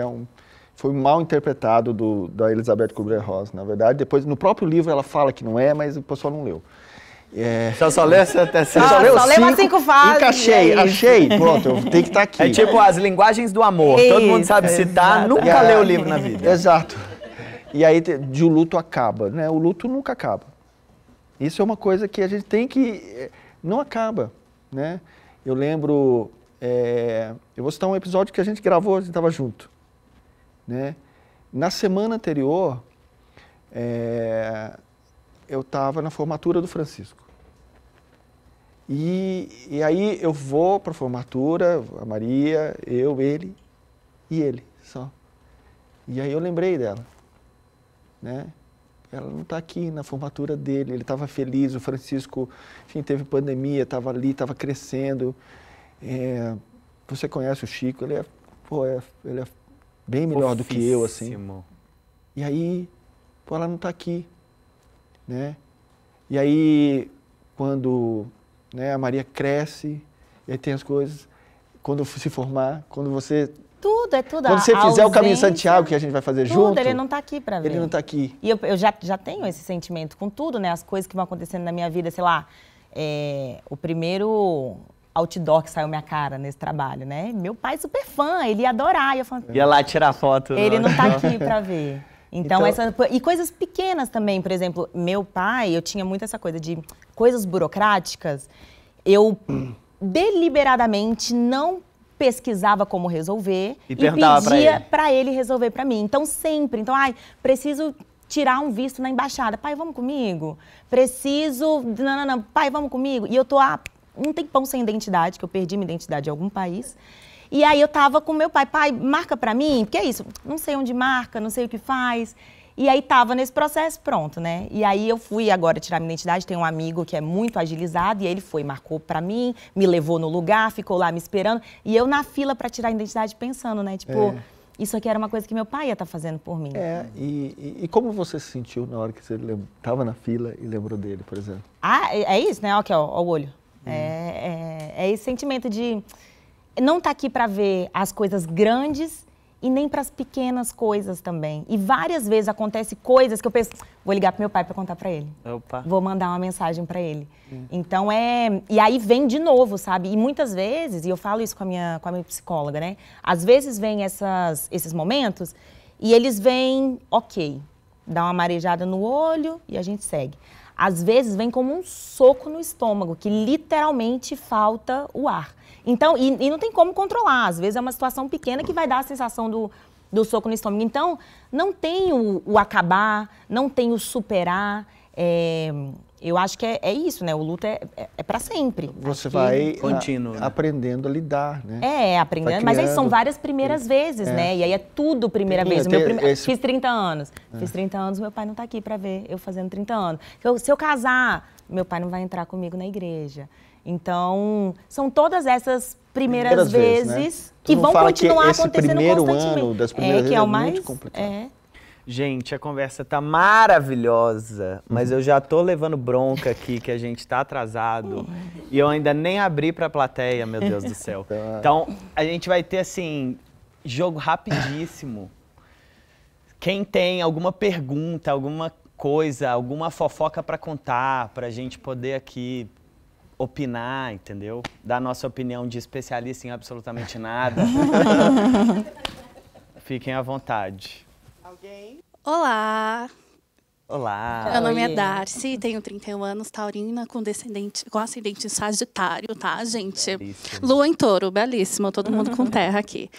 foi mal interpretado da Elizabeth Kubler-Ross, na verdade. Depois, no próprio livro, ela fala que não é, mas o pessoal não leu. Só leu até só leu 5 fases. Encaixei, achei, pronto, eu tenho que estar aqui. É tipo as linguagens do amor. Todo mundo sabe citar, nunca leu o livro na vida. Exato. E aí, o luto acaba, né? O luto nunca acaba. Isso é uma coisa que a gente tem que... Não acaba, né? Eu lembro, eu vou citar um episódio que a gente gravou, a gente estava junto, né? Na semana anterior, eu estava na formatura do Francisco. E aí eu vou para a formatura, a Maria, ele e ele só. E aí eu lembrei dela, né? Ela não está aqui na formatura dele, ele estava feliz, o Francisco, enfim, teve pandemia, estava ali, estava crescendo. Você conhece o Chico, ele é bem melhor do que eu, assim. E aí, ela não está aqui, né? E aí, quando a Maria cresce, e aí tem as coisas, quando se formar, quando você... Tudo. Quando você fizer o Caminho de Santiago, que a gente vai fazer junto... ele não está aqui para ver. Ele não está aqui. E eu já tenho esse sentimento com tudo, né? As coisas que vão acontecendo na minha vida, sei lá, o primeiro outdoor que saiu minha cara nesse trabalho, né? Meu pai super fã, ele ia adorar. Ia lá tirar foto. Ele não está aqui para ver. Então, e coisas pequenas também, por exemplo, meu pai, eu tinha muito essa coisa de coisas burocráticas, eu deliberadamente não pesquisava como resolver e pedia para ele resolver para mim. Então, sempre. Então, preciso tirar um visto na embaixada. Pai, vamos comigo? Preciso... Não. Pai, vamos comigo? E eu tô há um tempão sem identidade, que eu perdi minha identidade em algum país. E aí eu tava com meu pai. Pai, marca para mim? Porque é isso. Não sei onde marca, não sei o que faz. E aí tava nesse processo, pronto, né? E aí eu fui agora tirar minha identidade, tem um amigo que é muito agilizado, e ele foi, marcou pra mim, me levou no lugar, ficou lá me esperando, e eu na fila pra tirar a identidade pensando, né? Tipo, isso aqui era uma coisa que meu pai ia estar fazendo por mim. E como você se sentiu na hora que você tava na fila e lembrou dele, por exemplo? É isso, né? Aqui, ó o olho. É esse sentimento de não estar aqui pra ver as coisas grandes e nem para as pequenas coisas também. E várias vezes acontece coisas que eu penso, vou ligar pro meu pai para contar para ele. Vou mandar uma mensagem para ele. Então e aí vem de novo, sabe? E muitas vezes, e eu falo isso com a minha psicóloga, né? Às vezes vem esses momentos e eles vêm, ok, dá uma marejada no olho e a gente segue. às vezes vem como um soco no estômago, que literalmente falta o ar. Então, e não tem como controlar, às vezes é uma situação pequena que vai dar a sensação do soco no estômago. Então, não tem o acabar, não tem o superar. Eu acho que é isso, né? O luto é para sempre. Você vai contínuo, né? aprendendo a lidar, né? Aprendendo. Vai Mas aí criando. são várias primeiras vezes, né? E aí é tudo primeira vez. Fiz 30 anos. Fiz 30 anos, meu pai não tá aqui para ver eu fazendo 30 anos. Se eu casar, meu pai não vai entrar comigo na igreja. Então, são todas essas primeiras vezes, né? Que vão continuar acontecendo primeiro constantemente. Ano das primeiras vezes que é o mais muito complicado. Gente, a conversa tá maravilhosa, mas eu já tô levando bronca aqui, que a gente tá atrasado. E eu ainda nem abri pra plateia, meu Deus do céu. Então, a gente vai ter, assim, jogo rapidíssimo. Quem tem alguma pergunta, alguma coisa, alguma fofoca pra contar, pra gente poder aqui opinar, entendeu? Dar nossa opinião de especialista em absolutamente nada. Fiquem à vontade. Alguém? Olá! Olá! Meu nome é Darcy, tenho 31 anos, taurina, com ascendente em Sagitário, tá, gente? Belíssimo. Lua em Touro, belíssimo, todo mundo com terra aqui.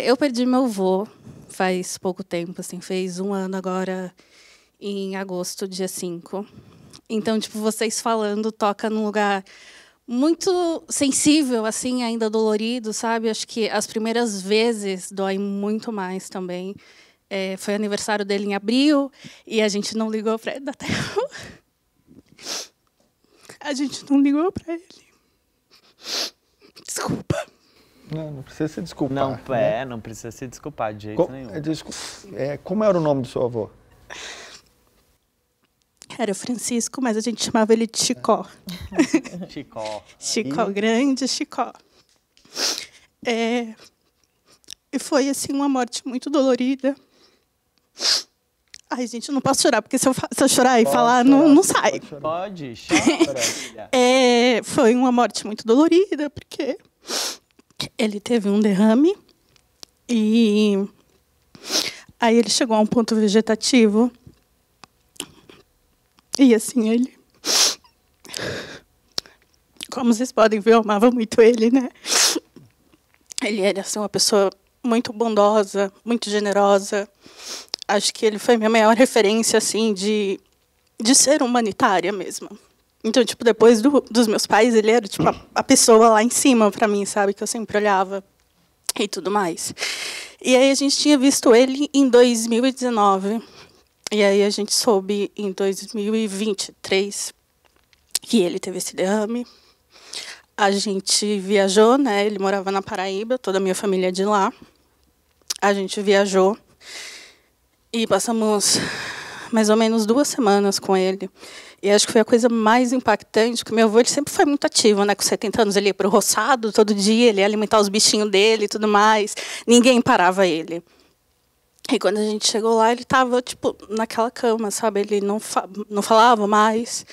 Eu perdi meu avô faz pouco tempo, assim, fez 1 ano agora, em agosto, dia 5. Então, tipo, vocês falando, toca num lugar muito sensível, assim, ainda dolorido, sabe? Acho que as primeiras vezes dói muito mais também. Foi aniversário dele em abril e a gente não ligou para ele até. A gente não ligou para ele. Desculpa. Não precisa se desculpar. Não, né? não precisa se desculpar de jeito nenhum. Como era o nome do seu avô? Era Francisco, mas a gente chamava ele de Chicó. Chicó. Chicó, grande Chicó. E foi, assim, uma morte muito dolorida. Ai, gente, eu não posso chorar, porque se eu chorar e falar, não sai. Pode, chora, filha. Foi uma morte muito dolorida, porque ele teve um derrame e aí ele chegou a um ponto vegetativo. E assim, ele... Como vocês podem ver, eu amava muito ele, né? Ele era, assim, uma pessoa muito bondosa, muito generosa. Acho que ele foi minha maior referência, assim, de ser humanitária mesmo. Então, tipo, depois dos meus pais, ele era, tipo, a pessoa lá em cima para mim, sabe? Que eu sempre olhava e tudo mais. E aí a gente tinha visto ele em 2019. E aí a gente soube em 2023 que ele teve esse derrame. A gente viajou, né? Ele morava na Paraíba, toda a minha família é de lá. A gente viajou e passamos mais ou menos 2 semanas com ele. E acho que foi a coisa mais impactante, porque meu avô ele sempre foi muito ativo, né? Com 70 anos ele ia para o roçado todo dia, ele ia alimentar os bichinhos dele e tudo mais. Ninguém parava ele. E quando a gente chegou lá, ele estava, tipo, naquela cama, sabe? Ele não falava mais,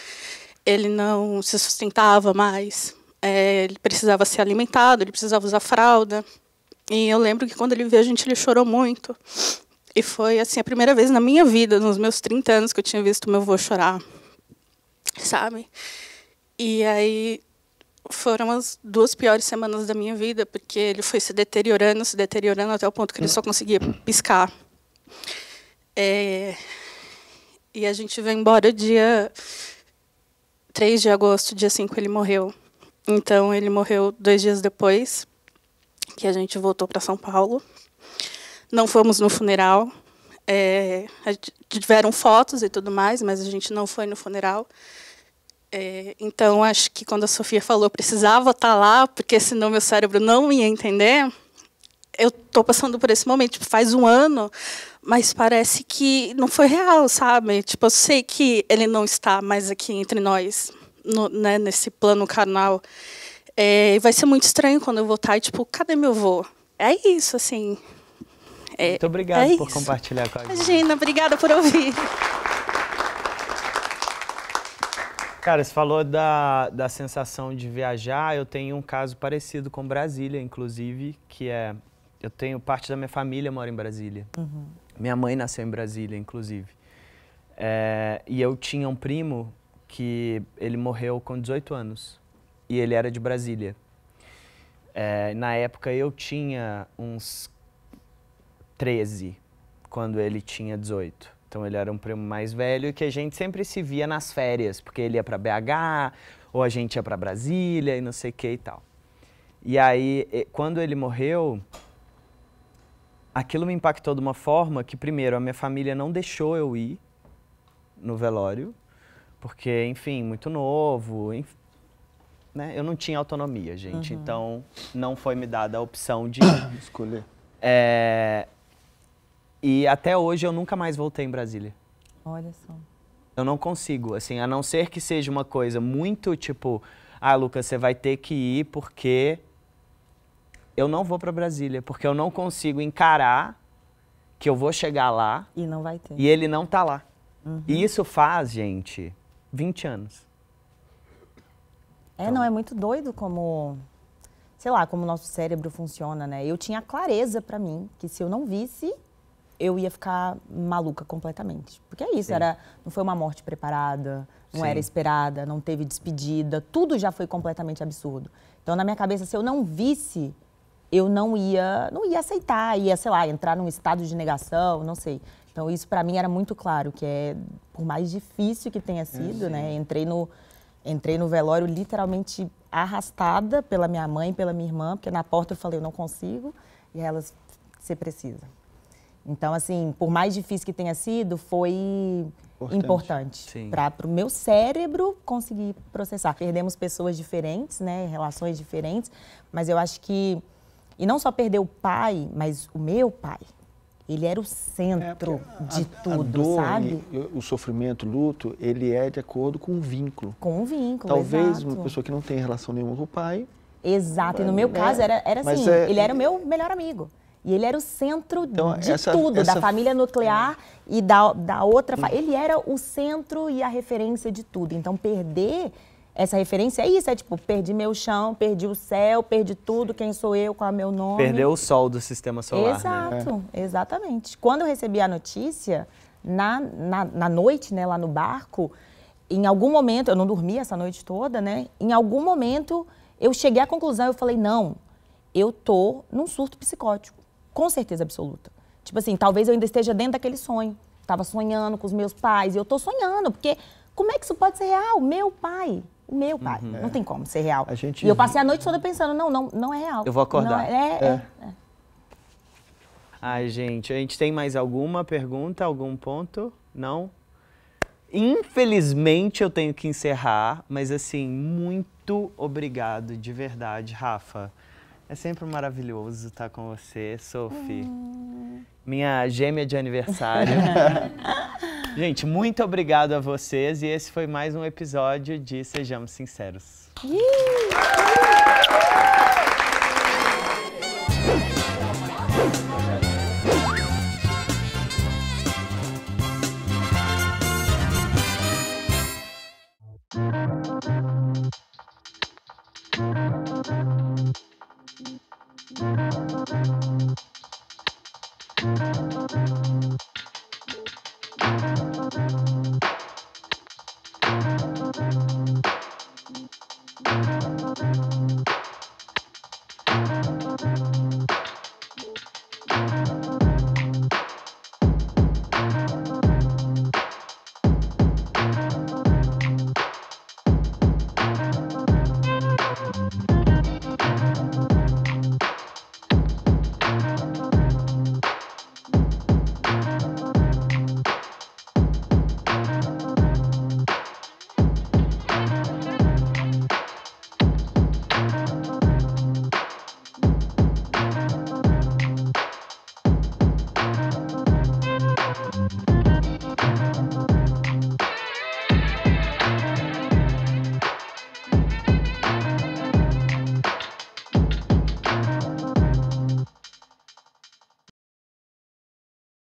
ele não se sustentava mais, ele precisava ser alimentado, ele precisava usar fralda. E eu lembro que quando ele veio a gente, ele chorou muito. E foi, assim, a primeira vez na minha vida, nos meus 30 anos, que eu tinha visto meu avô chorar, sabe? E aí foram as 2 piores semanas da minha vida, porque ele foi se deteriorando até o ponto que ele só conseguia piscar. E a gente veio embora dia 3 de agosto, dia 5 ele morreu. Então, ele morreu 2 dias depois que a gente voltou para São Paulo. Não fomos no funeral. Tiveram fotos e tudo mais, mas a gente não foi no funeral. Então, acho que quando a Sofia falou, precisava estar lá, porque senão meu cérebro não ia entender. Eu estou passando por esse momento, tipo, faz 1 ano, mas parece que não foi real, sabe? Tipo, eu sei que ele não está mais aqui entre nós, né, nesse plano carnal. Vai ser muito estranho quando eu voltar e, tipo, cadê meu avô? É isso, assim. Muito obrigado por compartilhar com a gente. Imagina, obrigada por ouvir. Cara, você falou da sensação de viajar. Eu tenho um caso parecido com Brasília, inclusive, que é... Eu tenho parte da minha família mora em Brasília. Minha mãe nasceu em Brasília, inclusive. E eu tinha um primo que ele morreu com 18 anos. E ele era de Brasília. Na época eu tinha uns 13, quando ele tinha 18. Então ele era um primo mais velho que a gente sempre se via nas férias, porque ele ia para BH, ou a gente ia para Brasília e não sei o que e tal. E aí, quando ele morreu, aquilo me impactou de uma forma que, primeiro, a minha família não deixou eu ir no velório, porque, enfim, muito novo, né? Eu não tinha autonomia, gente, então não foi me dada a opção de escolher. E até hoje eu nunca mais voltei em Brasília. Olha só. Eu não consigo, assim, a não ser que seja uma coisa muito tipo, Lucas, você vai ter que ir porque eu não vou para Brasília, porque eu não consigo encarar que eu vou chegar lá E não vai ter. e ele não tá lá. E isso faz, gente, 20 anos. Não, é muito doido como, sei lá, como o nosso cérebro funciona, né? Eu tinha clareza pra mim que se eu não visse, eu ia ficar maluca completamente. Porque é isso, não foi uma morte preparada, não era esperada, não teve despedida, tudo já foi completamente absurdo. Então, na minha cabeça, se eu não visse, eu não ia aceitar, ia, sei lá, entrar num estado de negação, não sei. Então, isso pra mim era muito claro, que por mais difícil que tenha sido, né? Entrei no velório literalmente arrastada pela minha mãe e pela minha irmã, porque na porta eu falei, eu não consigo, e elas, você precisa. Então, assim, por mais difícil que tenha sido, foi importante para o meu cérebro conseguir processar. Perdemos pessoas diferentes, né, relações diferentes, mas eu acho que, e não só perder o pai, mas o meu pai, ele era o centro de tudo, a dor, sabe? O sofrimento, o luto, ele é de acordo com um vínculo. Com um vínculo, Talvez exato. uma pessoa que não tem relação nenhuma com o pai... Exato, e no meu caso era assim, ele era o meu melhor amigo. E ele era o centro de tudo, da família nuclear e da outra família. Ele era o centro e a referência de tudo. Então, perder essa referência é isso, tipo, perdi meu chão, perdi o céu, perdi tudo, quem sou eu, qual é o meu nome. Perdeu o sol do sistema solar, Exato, exatamente. Quando eu recebi a notícia, na noite, né, lá no barco, em algum momento, eu não dormi essa noite toda, né, em algum momento eu cheguei à conclusão, eu falei, não, eu tô num surto psicótico. Com certeza absoluta. Tipo assim, talvez eu ainda esteja dentro daquele sonho. Tava sonhando com os meus pais e eu tô sonhando, porque como é que isso pode ser real? Meu pai, o meu pai. Não tem como ser real. E eu passei a noite toda pensando, não é real. Eu vou acordar. Não, Ai, gente, a gente tem mais alguma pergunta, algum ponto? Não? Infelizmente eu tenho que encerrar, mas assim, muito obrigado, de verdade, Rafa. É sempre maravilhoso estar com você, Sophie. Minha gêmea de aniversário. Gente, muito obrigado a vocês e esse foi mais um episódio de Sejamos Sinceros.